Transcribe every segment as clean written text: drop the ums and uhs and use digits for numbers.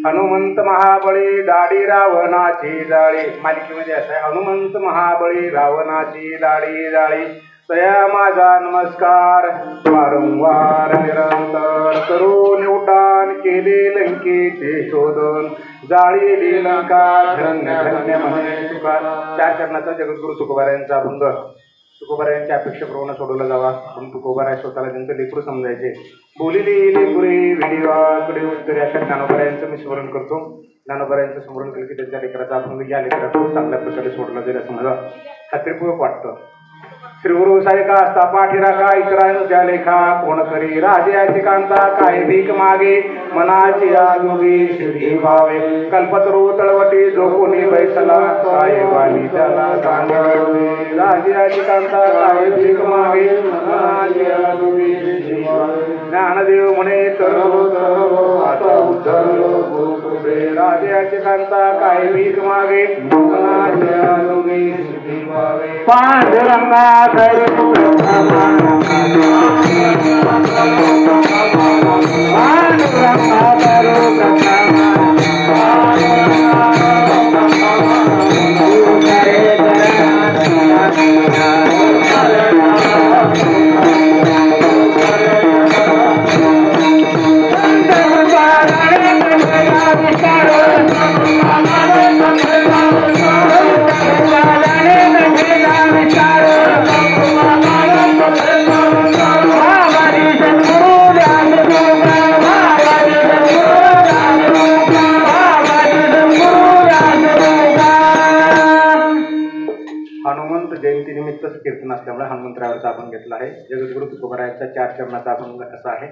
हनुमंत महाबळी दाढी रावणाची जाळी मालिकेमध्ये असं आहे. हनुमंत महाबळी रावणाची दाढी जाळी तया माझा नमस्कार वारंवार निरंतर करून उड्डाण केले लंकेचे शोधन जाळी लंका धन्य धन्य म्हणे तुका. चार चरणाचा जगद्गुरु तुकोबारायांचा अभंग तुकोबारायांची अपेक्षा प्रमाणे सोडवला जावा. पण तुकोबाराय स्वतःला त्यांचं लेकरू समजायचे. बोलिली लेकुरे विडिवाकडे उत्तरे अशा ज्ञानोबारायांचं मी स्मरण करतो. ज्ञानोबारायांचं स्मरण केलं की त्यांच्या लेकराचा अभंग या लेकरातून चांगल्या प्रकारे सोडला जाईल असं मला खात्रीपूर्वक वाटतं. श्री गुरु सायका असता पाठीराखा इतरांच्या लेखा कोण करी राजाची कांता काय भीक मागे मनाची आजोगी श्री भावे कल्पतरू तळवटी जो कोणी बैसला काय वाणी त्याला सांगावे राजाची कांता काय भीक मागे मनाची आजोगी श्री भावे ज्ञानदेव म्हणे तरो आता उद्धरलो गोकुळे राजाची कांता काय भीक मागे मनाची आजोगी श्री भावे पांडुरंगा कीर्तन असल्यामुळे हनुमंतरायाचा अभंग घेतला आहे. जगद्गुरु तुकोबारायांचा चार चरणाचा अभंग असा आहे.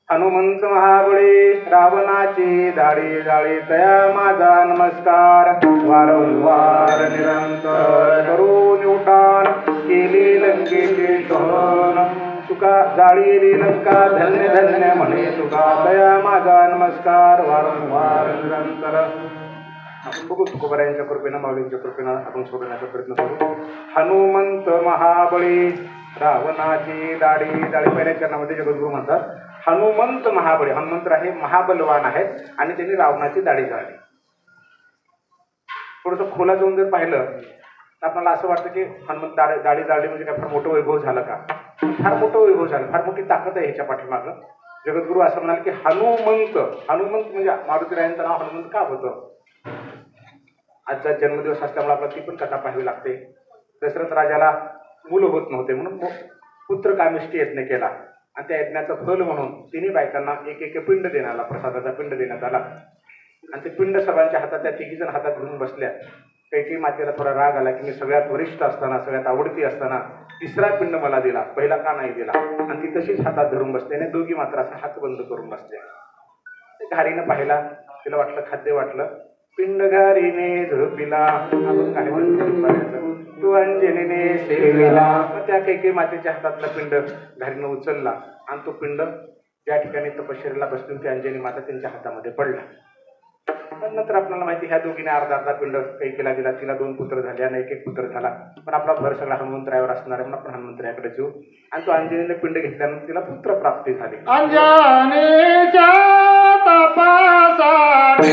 हनुमंत महाबळी रावणाची दाढी जाळी तया माझा नमस्कार वारंवार निरंतर करून उड्डाण केली लंकेचे शोधन तुका जाळी लंका धन्य धन्य म्हणे तुका तया माझा नमस्कार वारंवार निरंतर. आपण बघू तुकोबारायांच्या कृपेनं माऊलींच्या कृपेनं आपण सोडवण्याचा प्रयत्न करू. हनुमंत महाबळी रावणाची दाढी जाळी पहिल्या चरणामध्ये जगद्गुरु म्हणतात हनुमंत महाबळी. हनुमंत आहे महाबलवान आहेत आणि त्यांनी रावणाची दाढी जाळली. थोडंसं खोला जाऊन जर पाहिलं तर आपल्याला असं वाटतं की हनुमंत दाढी जाळली म्हणजे काय फार मोठं वैभव झालं का. फार मोठं वैभव झालं, फार मोठी ताकद आहे ह्याच्या पाठीमागं. जगद्गुरु असं म्हणाले की हनुमंत म्हणजे मारुतीरायांचं नाव हनुमंत का होतं. आजचा जन्मदिवस असल्यामुळे आपल्याला ती पण कथा पाहावी लागते. दशरथ राजाला मुलं होत नव्हते म्हणून पुत्र कामिष्ठी यज्ञ केला आणि त्या यज्ञाचं फल म्हणून तिन्ही बायकांना एक एक पिंड देण्यात आला, प्रसादाचा पिंड देण्यात आला. आणि ते पिंड सर्वांच्या हातात त्या तिघीजण हातात घेऊन बसल्या. कैकेयी मातेला थोडा राग आला की मी सगळ्यात वरिष्ठ असताना सगळ्यात आवडती असताना तिसरा पिंड मला दिला, पहिला का नाही दिला. आणि ती तशीच हातात धरून बसते आणि दोघी मात्र असा हात बंद करून बसल्या. घारीनं पाहिला, तिला वाटलं खाद्य वाटलं. पिंड घारीने झोपिला आपण काय म्हणतो तू अंजनीने सेविला. मग त्या कैकेयी मातेच्या हातातला पिंड घारीनं उचलला आणि तो पिंड ज्या ठिकाणी तपश्चर्येला बसली त्या अंजनी माता त्यांच्या हातामध्ये पडला. पण नंतर आपल्याला माहिती ह्या दोघीने अर्धा पिंड कैकेयीला दिला. तिला 2 पुत्र झाले आणि एक पुत्र झाला. पण आपला भर सगळा हनुमंतरायावर असणार आहे म्हणून आपण हनुमंतरायाकडे जाऊ. आणि तो अंजनीने पिंड घेतल्यानंतर तिला पुत्र प्राप्ती झाली. अंजनीच्या तपासाने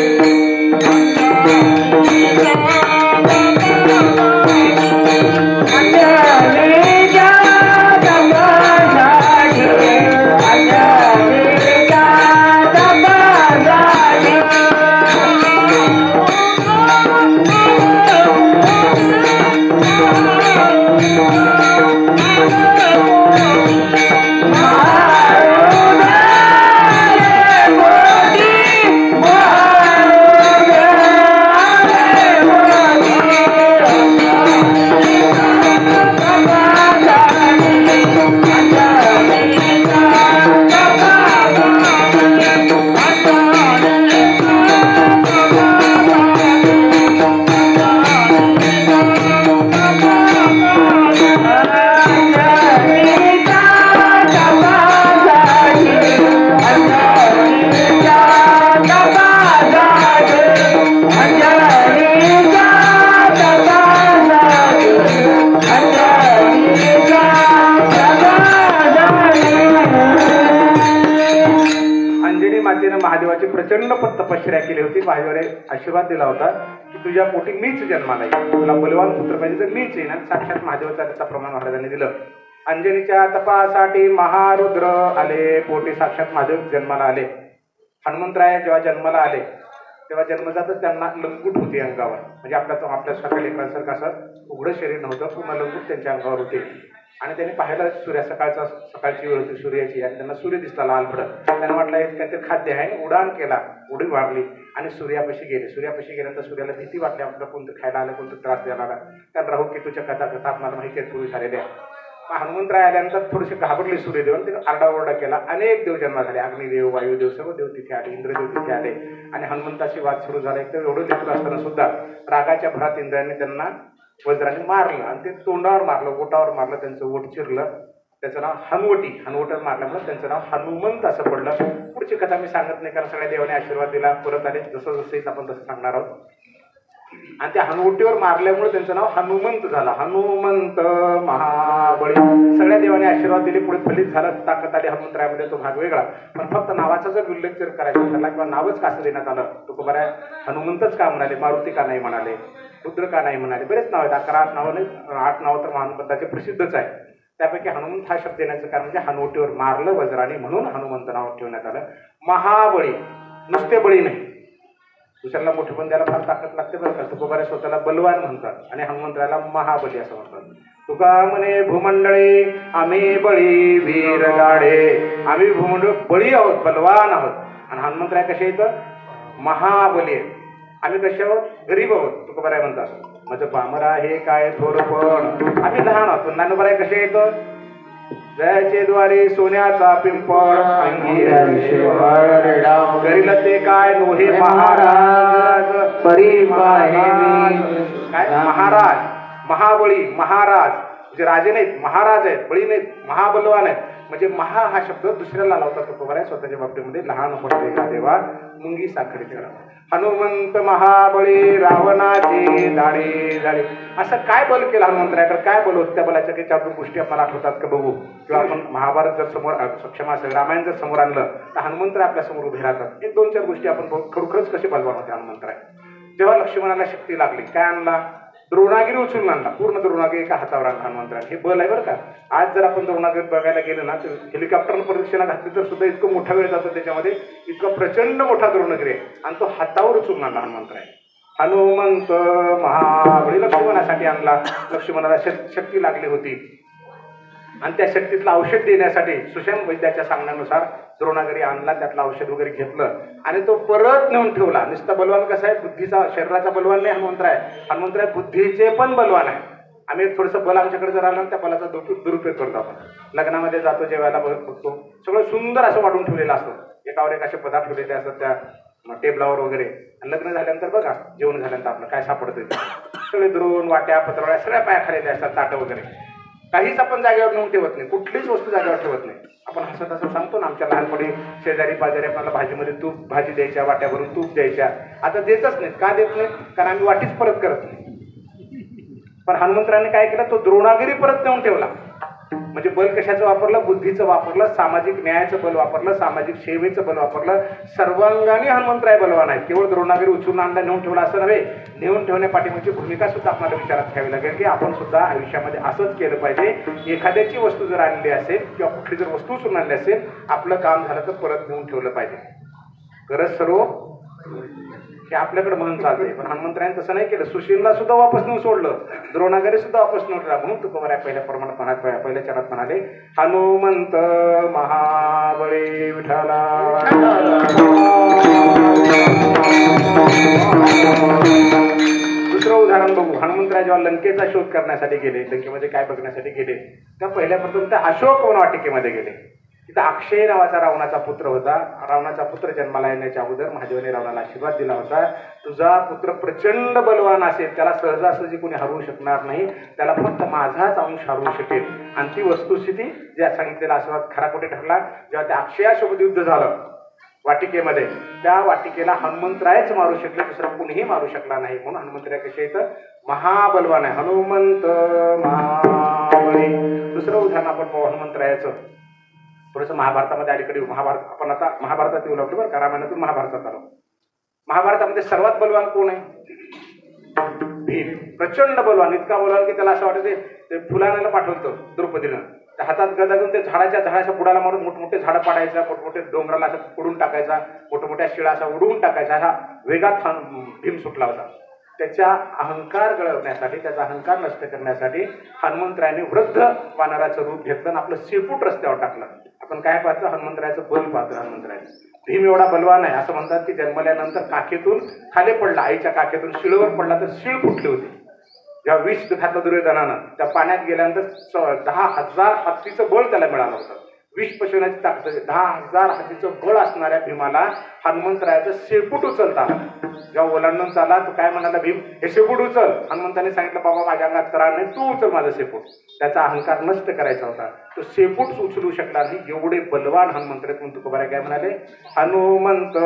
तपश्चर्या केली होती. महादेवाने आशीर्वाद दिला होता की तुझ्या पोटी मीच जन्माला येईल, तुला बलवान पुत्र पाहिजे तर मीच येईन. आणि साक्षात महादेवाचा त्याचा प्रमाण महाराजांनी दिलं. अंजनीच्या तपासाठी महारुद्र आले, पोटी साक्षात महादेव जन्माला आले. हनुमंतराय जेव्हा जन्माला आले तेव्हा जन्मजातच त्यांना लंगूट होती अंगावर. म्हणजे आपल्या सकाळ लेकरांसारखं असं उघडं शरीर नव्हतं, पूर्ण लंगूट त्यांच्या अंगावर होते. आणि त्यांनी पाहिलं सकाळची वेळ होती सूर्याची, आणि त्यांना सूर्य दिसला लाल भडक. त्यांना वाटलं हे काहीतरी खाद्य आहे. उडान केला, उडी मारली आणि सूर्यापाशी गेले. सूर्यापाशी गेल्यानंतर सूर्याला भीती वाटली, आपल्याला कोणतं खायला आलं, कोणतं त्रास देणार. कारण राहू केतूच्या कथा आपल्याला माहिती आहेत पूर्वी झालेल्या. हनुमंतराय आल्यानंतर थोडेसे घाबरले सूर्यदेव, ते आरडाओरडा केला. अनेक देव जन्म झाले, अग्निदेव, वायुदेव, सर्व देव तिथे आले, इंद्रदेव तिथे आले. आणि हनुमंताशी वाद सुरू झाला. एक तर एवढं लेकरं असताना सुद्धा रागाच्या भरात इंद्राने त्यांना वज्राने मारलं, आणि ते तोंडावर मारलं, ओटावर मारलं, त्यांचं ओठ चिरलं. त्याचं नाव हनुवटर मारल्यामुळे त्यांचं नाव हनुमंत असं पडलं. पुढची कथा मी सांगत नाही, कारण सगळ्या देवाने आशीर्वाद दिला. परत आले, जसं जसं आपण तसं सांगणार आहोत. आणि त्या हनुवटीवर मारल्यामुळे त्यांचं नाव हनुमंत झालं. हनुमंत महाबळी, सगळ्या देवाने आशीर्वाद दिले. पुढे फलित झालं, ताकद आली हनुमंतरायामध्ये, तो भाग वेगळा. पण फक्त नावाचा जर उल्लेख जर करायचा ठरला किंवा नावच कसं देण्यात आलं, तो बऱ्या हनुमंतच का म्हणाले, मारुती का नाही म्हणाले, रुद्र का नाही म्हणाले, बरेच नाव आहेत. 11-8 नावं नाही, 8 नावं तर हनुमंताचे प्रसिद्धच आहे. त्यापैकी हनुमंत हा शब्द देण्याचं कारण म्हणजे हनुवटीवर मारलं वज्राने, म्हणून हनुमंत नाव ठेवण्यात आलं. महाबळी, नुसते बळी नाही, दुसऱ्याला मोठे पण द्यायला फार ताकद लागते बरं का. तुकोबारे स्वतःला बलवान म्हणतात आणि हनुमंतरायाला महाबली असं म्हणतात. तुका म्हणे भूमंडळी आम्ही बळी वीर गाडे, आम्ही भूमंडळ बळी आहोत, बलवान आहोत. आणि हनुमंतराय कसे येतं, महाबली आहेत. आम्ही कसे आहोत, गरीब आहोत. तुकोबाराय म्हणतात माझं पामरा हे काय थोरपण, आम्ही लहान आहोत. पण ज्ञानोबाराय कसे येतं, जयाचे द्वारे सोन्याचा पिंपळ, करील ते काय नोहे महाराज, काय महाराज, महाबळी, महाराज म्हणजे राजे नाहीत, महाराज आहेत, बळी नाहीत, महाबलवान आहेत. म्हणजे महा हा शब्द दुसऱ्याला लावतात तुकोबाराय, स्वतःच्या बाबतीमध्ये लहान पडले का देवा मुंगी साखळी करा. हनुमंत महाबळी रावणाचे दाढे झाले. असं काय बल केलं हनुमंतरायाकडे, काय बल होतं त्या बलाच्या काही 4 गोष्टी आपल्याला आठवतात का बघू. किंवा आपण महाभारत जर समोर क्षमा असेल, रामायण जर समोर आणलं तर हनुमंतराय आपल्या समोर उभे राहतात. 1-2-4 गोष्टी आपण खरोखरच कसे बलवान होते हनुमंतराय. जेव्हा लक्ष्मणाला शक्ती लागली, काय आणला, द्रोणागिरी उचलून आणला. पूर्ण द्रोणागिरी एका हातावर आणला हनुमंतराय. हे बल आहे बरं का. आज जर आपण द्रोणागिरी बघायला गेलो ना, तर हेलिकॉप्टरनं परीक्षेला घातली तर सुद्धा इतकं मोठा वेळ जातो त्याच्यामध्ये, इतका प्रचंड मोठा द्रोणागिरी आहे. आणि तो हातावर उचलून आणला हनुमंतराय. हनुमंत महाबळी लक्ष्मणासाठी आणला. लक्ष्मणाला शक्ती लागली होती आणि त्या शक्तीतलं औषध देण्यासाठी सुषम वैद्याच्या सांगण्यानुसार द्रोणागिरी आणला, त्यातलं औषध वगैरे घेतलं आणि तो परत नेऊन ठेवला. नुसता बलवान कसा आहे, बुद्धीचा, शरीराचा बलवान नाही हनुमंतराय. हनुमंतराय बुद्धीचे पण बलवान आहे. आम्ही थोडंसं बल आमच्याकडे जर आलं त्या बलाचा दुरुपयोग करतो. आपण लग्नामध्ये जातो, जेवायला बघतो, सगळं सुंदर असं वाढून ठेवलेलं असतं. एकावर एक असे पदार्थ ठेवलेले असतात त्या टेबलावर वगैरे. आणि लग्न झाल्यानंतर बघा, जेवण झाल्यानंतर आपलं काय सापडतं, सगळे द्रोण, वाट्या, पत्रावळ्या सगळ्या पाया खालेल्या असतात, ताटं वगैरे. काहीच आपण जागेवर नेऊन ठेवत नाही, कुठलीच वस्तू जागेवर ठेवत नाही. आपण हसत असं सांगतो ना, आमच्या लहानपणी शेजारी पाजारी आपल्याला भाजीमध्ये तूप, भाजी द्यायच्या, वाट्यावरून तूप द्यायच्या. आता देतच नाहीत. का देत नाहीत, कारण आम्ही वाटीच परत करत नाही. पण हनुमंतरायाने काय केलं, तो द्रोणागिरी परत नेऊन ठेवला. म्हणजे बल कशाचं वापरलं, बुद्धीचं वापरलं, सामाजिक न्यायाचं बल वापरलं, सामाजिक सेवेचं बल वापरलं. सर्वांगाने हनुमंतराय बलवान आहेत. केवळ द्रोणागिरी उचलून आणला, नेऊन ठेवला असं नव्हे. नेऊन ठेवण्यापाठीमागची भूमिका सुद्धा आपल्याला विचारात घ्यावी लागेल की आपण सुद्धा आयुष्यामध्ये असंच केलं पाहिजे. एखाद्याची वस्तू जर आणली असेल किंवा कुठली जर वस्तू उचलून आणली असेल, आपलं काम झालं तर परत नेऊन ठेवलं पाहिजे. गरज सर्व हे आपल्याकडे म्हणून चालते. पण हनुमंतरायाने तसं नाही केलं. सुशीलला सुद्धा वापस नेऊन सोडलं, द्रोणागिरी सुद्धा वापस नेऊन ठेवला. म्हणून तुकोबाराय पहिल्या प्रमाणात पहिल्या चरणात म्हणाले, हनुमंत महाबळी विठ्ठला. दुसरं उदाहरण बघू. हनुमंतराय जेव्हा लंकेचा शोध करण्यासाठी गेले, लंकेमध्ये काय बघण्यासाठी गेले, त्या पहिल्या प्रथम त्या अशोक वनवाटिकेमध्ये गेले. तिथं अक्षय नावाचा रावणाचा पुत्र होता. रावणाचा पुत्र जन्माला येण्याच्या अगोदर महादेवाने रावणाला आशीर्वाद दिला होता, तुझा पुत्र प्रचंड बलवान असेल, त्याला सहजासहजी कोणी हरवू शकणार नाही, त्याला फक्त माझाच अंश हरवू शकेल. आणि ती वस्तुस्थिती ज्या सांगितलेला आशीर्वाद खरा कुठे ठरला, जेव्हा त्या अक्षयासोबत युद्ध झालं वाटिकेमध्ये, त्या वाटिकेला हनुमंतरायच मारू शकले, दुसरा कोणीही मारू शकला नाही. म्हणून हनुमंतराय कसे येतं, महाबलवान आहे. हनुमंत महाबळी. दुसरं उदाहरण आपण पाहू हनुमंतरायाचं. थोडंसं महाभारतामध्ये अलीकडे आपण आता महाभारतात येऊ लागलो बरं का, रामायणातून महाभारतात आलो. महाभारतामध्ये सर्वात बलवान कोण आहे? भीम. प्रचंड बलवान, इतका बलवान की त्याला असं वाटत ते फुलानाला पाठवतो द्रौपदीनं. त्या हातात गदा घेऊन ते झाडाच्या बुडाला मारून मोठमोठे झाडं पाडायचा, मोठमोठे डोंगराला असं उडून टाकायचा, मोठमोठ्या शिळा असा उडवून टाकायचा. असा वेगात भीम सुटला होता. त्याच्या अहंकार गळवण्यासाठी, त्याचा अहंकार नष्ट करण्यासाठी हनुमंतरायाने वृद्ध वानराचं रूप घेतलं आणि आपलं शेपूट रस्त्यावर टाकलं. आपण काय पाहतो? हनुमंतरायाचं बल पाहतो. हनुमंतरायाचं भीम एवढा बलवान आहे, असं म्हणतात की जन्मल्यानंतर काखेतून खाली पडला, आईच्या काखेतून शिळवर पडला तर शिळ फुटली होती. जेव्हा विष घातलं दुर्योधनानं, त्या पाण्यात गेल्यानंतर 10,000 हत्तीचं बळ त्याला मिळालं होतं. विष पशवण्याची ताकद, 10,000 हत्तीचं बळ असणाऱ्या भीमाला हनुमंतरायाचं शेपूट उचलता आलं. जेव्हा ओलांडून चालला तो काय म्हणाला? भीम, हे शेपूट उचल. हनुमंताने सांगितलं, बाबा माझ्या अंगात त्राण नाही, तू उचल माझं शेपूट. त्याचा अहंकार नष्ट करायचा होता. तो शेपूट उचलू शकला नाही. एवढे बलवान हनुमंत आहेत. म्हणून तुकोबाराय काय म्हणाले? हनुमंत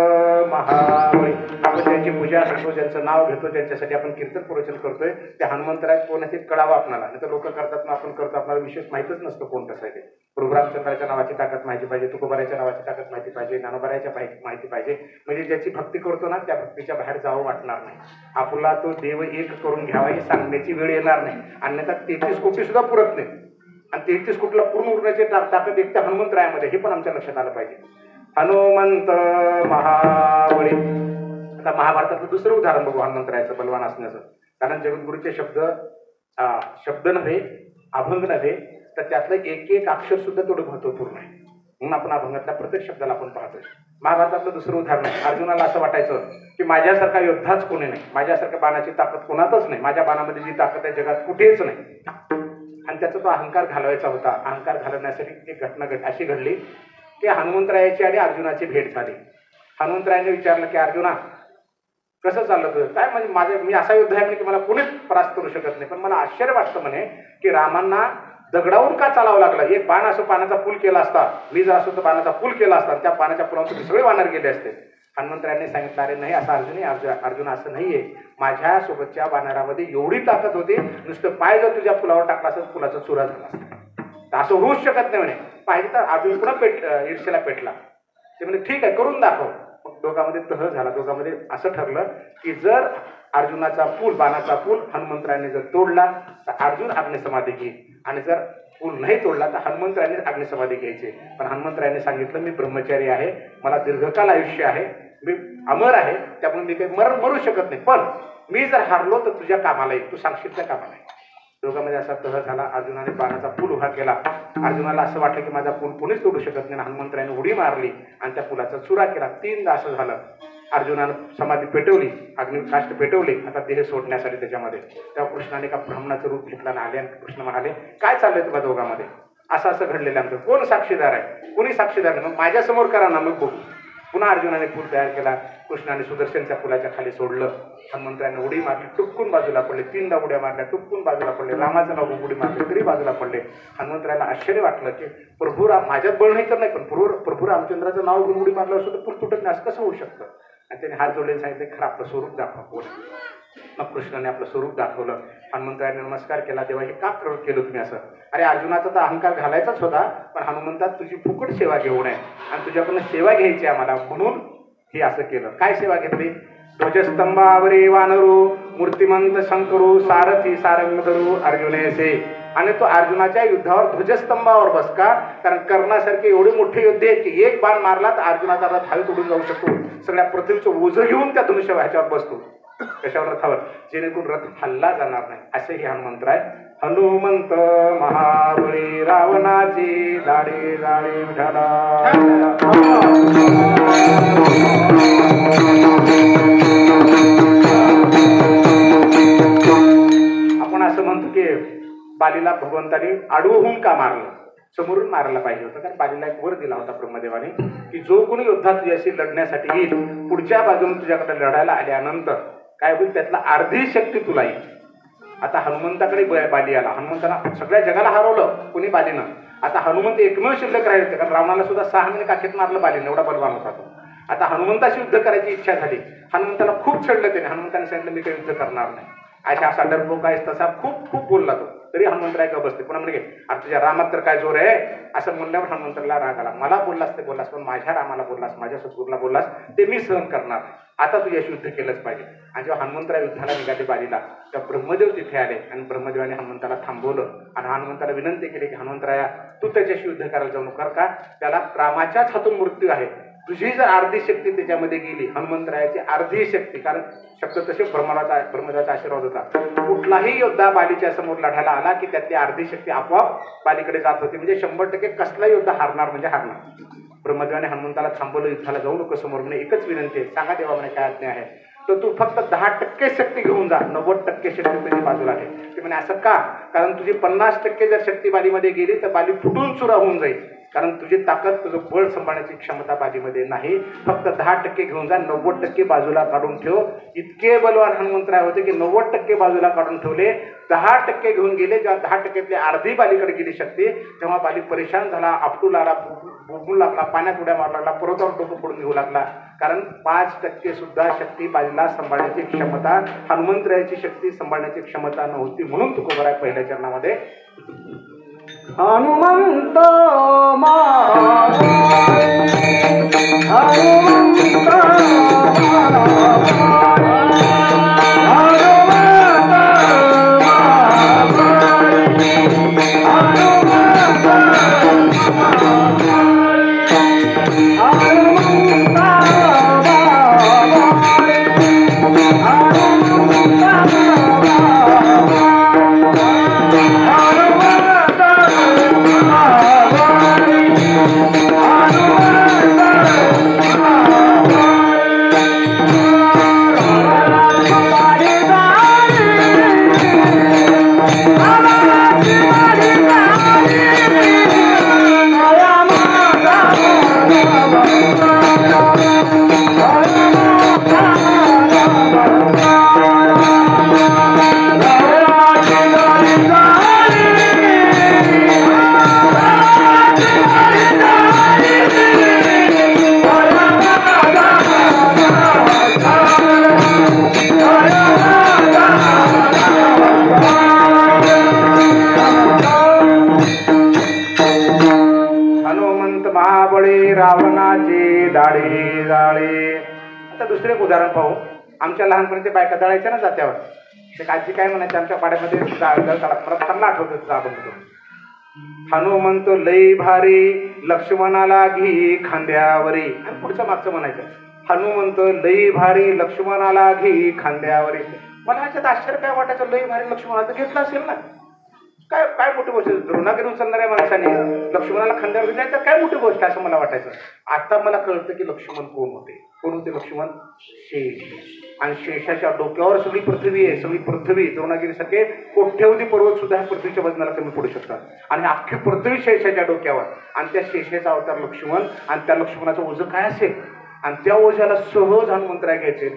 महाबळी. आपण त्यांची पूजा करतो, ज्यांचं नाव घेतो, त्यांच्यासाठी आपण कीर्तन प्रवचन करतोय, ते हनुमंतराय कोण आहे ते कळावं आपल्याला. नाही तर लोक करतात ना, आपण करतो, आपल्याला विशेष माहितच नसतं कोण कसं आहे ते. प्रभू रामचंद्राच्या नावाची ताकद माहिती पाहिजे, तुकोबारायच्या नावाची ताकद माहिती पाहिजे, ज्ञानोबारायच्या माहिती पाहिजे. म्हणजे ज्याची भक्ती करतो ना, त्या भक्तीच्या बाहेर जावं वाटणार नाही. आपला तो देव एक करून घ्यावा ही सांगण्याची वेळ येणार नाही. अन्यथा 33 कोटी सुद्धा पुरत नाही. आणि 33 कोटीला पूर्ण उरण्याची ताकद एक त्या हनुमंतरायामध्ये, हे पण आमच्या लक्षात आलं पाहिजे. हनुमंत महाबळी. आता महाभारतातलं दुसरं उदाहरण बघू हनुमंतरायाचं बलवान असण्याचं. कारण जगद्गुरूचे शब्द नव्हे, अभंग नव्हे, तर त्यातलं एक एक अक्षर सुद्धा तेवढं महत्वपूर्ण आहे. म्हणून आपण अभंगातल्या प्रत्येक शब्दाला आपण पाहतोय. महाभारतातलं दुसरं उदाहरण आहे. अर्जुनाला असं वाटायचं की माझ्यासारखा योद्धाच कोणी नाही, माझ्यासारख्या बाणाची ताकद कोणातच नाही, माझ्या बाणामध्ये जी ताकद आहे जगात कुठेच नाही. आणि त्याचा तो अहंकार घालवायचा होता. अहंकार घालवण्यासाठी एक घटना अशी घडली की हनुमंतरायाची आणि अर्जुनाची भेट झाली. हनुमंतरायाने विचारलं की अर्जुना, कसं चाललं तुझं? काय म्हणजे मी असा योद्धा आहे की मला कोणीच परास्त करू शकत नाही, पण मला आश्चर्य वाटतं म्हणे की रामांना दगडावरून का चालावं लागलं? एक बाण असं पाण्याचा पूल केला असता, मी जर असं पाण्याचा पूल केला असता, त्या पाण्याच्या पुलावरून सगळे वानर गेले असते. हनुमंतरायांनी सांगितलं, अरे नाही, असं अर्जुन असं नाहीये. माझ्या सोबतच्या वानरामध्ये एवढी ताकद होती, नुसतं पाय जर तुझ्या पुलावर टाकला असं पुलाचा चुरा झाला असता. असं होऊच शकत नाही म्हणे. पाहिजे तर अर्जुन पुन्हा ईर्ष्येला पेटला. ते म्हणजे ठीक आहे, करून दाखव. मग दोघांमध्ये तह झाला. दोघांमध्ये असं ठरलं की जर अर्जुनाचा पूल, बाणाचा पूल हनुमंतरायांनी जर तोडला तर अर्जुन अग्निसमाधी घेईल, आणि जर पूल नाही तोडला तर हनुमंतरायांनी अग्निसमाधी घ्यायची. पण हनुमंतरायांनी सांगितलं, मी ब्रह्मचारी आहे, मला दीर्घकाल आयुष्य आहे, मी अमर आहे, त्यामुळे मी काही मरू शकत नाही, पण मी जर हारलो तर तुझ्या कामाला येईल, तू सांगशील त्या कामाला येईल. दोघांमध्ये असा तह झाला. अर्जुनाने बाणाचा पूल उभा केला. अर्जुनाला असं वाटलं की माझा पूल कोणीच तोडू शकत नाही. हनुमंतरायाने उडी मारली आणि त्या पुलाचा चुरा केला. 3दा असं झालं. अर्जुनानं समाधी पेटवली, अग्निकाष्ट पेटवली, आता देह सोडण्यासाठी त्याच्यामध्ये. तेव्हा कृष्णाने एका ब्राह्मणाचं रूप घेतलं आणि आले, आणि कृष्ण म्हणाले, काय चाललंय तुम्हा दोघांमध्ये? असं असं घडलेलं आमचं, कोण साक्षीदार आहे? कोणी साक्षीदार नाही, मग माझ्यासमोर करा ना, मग बघू. पुन्हा अर्जुनाने पूल तयार केला. कृष्णाने सुदर्शनच्या पुलाच्या खाली सोडलं. हनुमंतरायाने उडी मारली, टुपकून बाजूला पडले. 3दा उड्या मारल्या, टुपकून बाजूला पडले. रामाचं नाव उडी मारली तरी बाजूला पडले. हनुमंतरायाला आश्चर्य वाटलं की प्रभू राम, माझ्यात बळ नाही तर नाही, पण प्रभू रामचंद्राचं नाव घेऊन उडी मारलं असं तर पूल तुटत नाही, असं कसं होऊ शकतं? आणि त्याने हात जोडले, सांगितले, खरं आपलं स्वरूप दाखवा. मग कृष्णाने आपलं स्वरूप दाखवलं. हनुमंतरायाने नमस्कार केला. देवा, हे का केलं तुम्ही असं? अरे अर्जुनाचा तर अहंकार घालायचाच होता, पण हनुमंतात तुझी फुकट सेवा घेऊ नये आणि तुझ्याकडून सेवा घ्यायची आम्हाला, म्हणून हे असं केलं. काय सेवा घेतली? ध्वजस्तंभावरी वानरू, मूर्तिमंत शंकरू, सारथी सारंगधरू अर्जुनेसे. आणि तो अर्जुनाच्या युद्धावर ध्वजस्तंभावर बस का? कारण कर्णासारखे एवढे मोठे योद्धे आहेत की एक बाण मारला तर अर्जुनाचा रथ हवेत उडून जाऊ शकतो. सगळ्या पृथ्वीचं ओझं घेऊन त्या धनुष्य ह्याच्यावर बसतो, कशावर? रथावर, जेणेकरून रथ हल्ला जाणार नाही. असे हे हनुमंतराय. हनुमंत महाबळी, रावणाची दाढी जाळी विठाला. आपण असं म्हणतो की बालीला भगवंताने आडवं का मारलं? समोरून मारायला पाहिजे होतं. कारण बालीला एक वर दिला होता ब्रह्मदेवाने की जो कोणी योद्धा तुझ्याशी लढण्यासाठी येईल, पुढच्या बाजूने तुझ्याकडे लढायला आल्यानंतर काय होईल, त्यातला अर्धी शक्ती तुला येईल. आता हनुमंताकडे बाली आला. हनुमंताला सगळ्या जगाला हरवलं कोणी, बालीनं. आता हनुमंत एकमेव शिल्लक राहिले, कारण रावणाला सुद्धा 6 महिने काखेत मारलं बालीनं, एवढा बलवान होता तो. आता हनुमंताशी युद्ध करायची इच्छा झाली. हनुमंताला खूप छळलं त्याने. हनुमंताने सांगितलं, मी काही युद्ध करणार नाही. असा डरपोक आहे तसा खूप खूप बोलला तो. तरी हनुमंतराय गप बसते. पुन्हा म्हणजे अरे तुझ्या रामात तर काय जोर आहे असं म्हणल्यावर हनुमंतराला राग आला. मला बोललास ते बोललास, पण माझ्या रामाला बोललास, माझ्या सद्गुरूला बोललास ते मी सहन करणार. आता तू यश युद्ध केलंच पाहिजे. आणि जेव्हा हनुमंतराय युद्धाला निघाले बारीला, तेव्हा ब्रह्मदेव तिथे आले आणि ब्रह्मदेवाने हनुमंताला थांबवलं आणि हनुमंताला विनंती केली की हनुमंतराया तू त्याच्याशी युद्ध करायला जाऊ नका, का त्याला रामाच्याच हातून मृत्यू आहे. तुझी जर अर्धी शक्ती त्याच्यामध्ये गेली, हनुमंतरायाची अर्धी शक्ती, कारण शक्य तसे ब्रह्मदेवाचा आशीर्वाद होता, कुठलाही योद्धा बालीच्या समोर लढायला आला की त्यातली अर्धी शक्ती आपोआप बालीकडे जात होती. म्हणजे 100% कसला योद्धा हारणार म्हणजे हारणार. ब्रह्मदेवाने हनुमंताला थांबवलं, युद्धाला जाऊ नको समोर, म्हणजे एकच विनंती आहे, सांगा देवा म्हणे काय आज्ञा आहे. तर तू फक्त 10% शक्ती घेऊन जा, 90% शक्ती तुझी बाजूला आहे. ते म्हणे असं का? कारण तुझी 50% जर शक्ती बालीमध्ये गेली तर बाली फुटून चुरा होऊन जाईल, कारण तुझी ताकद, तुझं बळ सांभाळण्याची क्षमता बाजीमध्ये नाही. फक्त 10% घेऊन जा, 90% बाजूला काढून ठेव. इतके बलवान हनुमंतराय होते की 90% बाजूला काढून ठेवले, 10% घेऊन गेले. जेव्हा 10%तली अर्धी बालीकडे गेली शक्ती, तेव्हा बाली परेशान झाला, आपटू लागला, बुडू लागला, पाण्यात उड्या मारू लागला, परत डोकं फोडून घेऊ लागला. कारण 5% सुद्धा शक्ती बालीला सांभाळण्याची क्षमता, हनुमंतरायाची शक्ती सांभाळण्याची क्षमता नव्हती. म्हणून तुकोबराय पहिल्या चरणामध्ये हनुमंत रावणाची दाढी जाळी. आता दुसरे एक उदाहरण पाहू. आमच्या लहानपणी बायका दळायच्या ना जात्यावर, ते काजी काय म्हणायचे आमच्या पाड्यामध्ये, मला चांगला आठवत आपण. हनुमंत लई भारी लक्ष्मणाला घी खांद्यावरी. आणि पुढचं मागचं म्हणायचं, हनुमंत लई भारी लक्ष्मणाला घी खांद्यावरी. मला ह्याच्यात आश्चर्य काय वाटायचं, लई भारी लक्ष्मणाला घेतलं असेल ना, काय काय मोठी गोष्ट. द्रोणागिरी उचलणाऱ्या माणसाने लक्ष्मणाला खांद्यावर घेतल्या, काय मोठी गोष्ट असं मला वाटायचं. आता मला कळतं की लक्ष्मण कोण होते. कोण होते लक्ष्मण? शेष. आणि शेषाच्या डोक्यावर सगळी पृथ्वी आहे, सगळी पृथ्वी. द्रोणागिरीसारखे कोट्यवधी पर्वत सुद्धा ह्या पृथ्वीच्या वजनाला कमी पडू शकतात, आणि अख्खी पृथ्वी शेषाच्या डोक्यावर. आणि त्या शेषाचा अवतार लक्ष्मण, आणि त्या लक्ष्मणाचं ओझं काय असेल, आणि त्या ओझ्याला सहज हनुमंतराय घ्यायचे.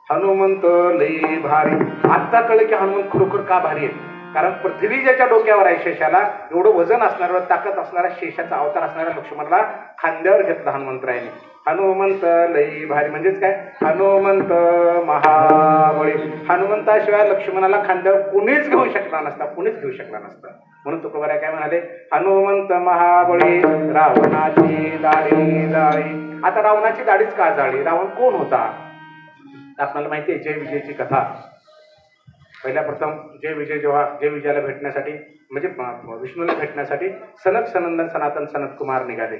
हनुमंत लई भारी. आता कळलं की हनुमंत खरोखर का भारी आहे, कारण पृथ्वी ज्याच्या डोक्यावर आहे शेषाला, एवढं वजन असणाऱ्या, ताकद असणाऱ्या शेषाचा अवतार असणाऱ्या लक्ष्मणाला खांद्यावर घेतलं हनुमंतरायाने. हनुमंत लई भारी म्हणजेच काय, हनुमंत महाबळी. हनुमंताशिवाय लक्ष्मणाला खांद्यावर कुणीच घेऊ शकला नसता, कुणीच घेऊ शकला नसता. म्हणून तुकोबराय काय म्हणाले, हनुमंत महाबळी रावणाची दाढी जाळी. आता रावणाची दाढीच का जाळी? रावण कोण होता? आपल्याला माहिती आहे जय विजयची कथा. पहिल्या प्रथम जय विजयाला भेटण्यासाठी, म्हणजे विष्णूला भेटण्यासाठी सनत सनंदन सनातन सनत कुमार निघाले.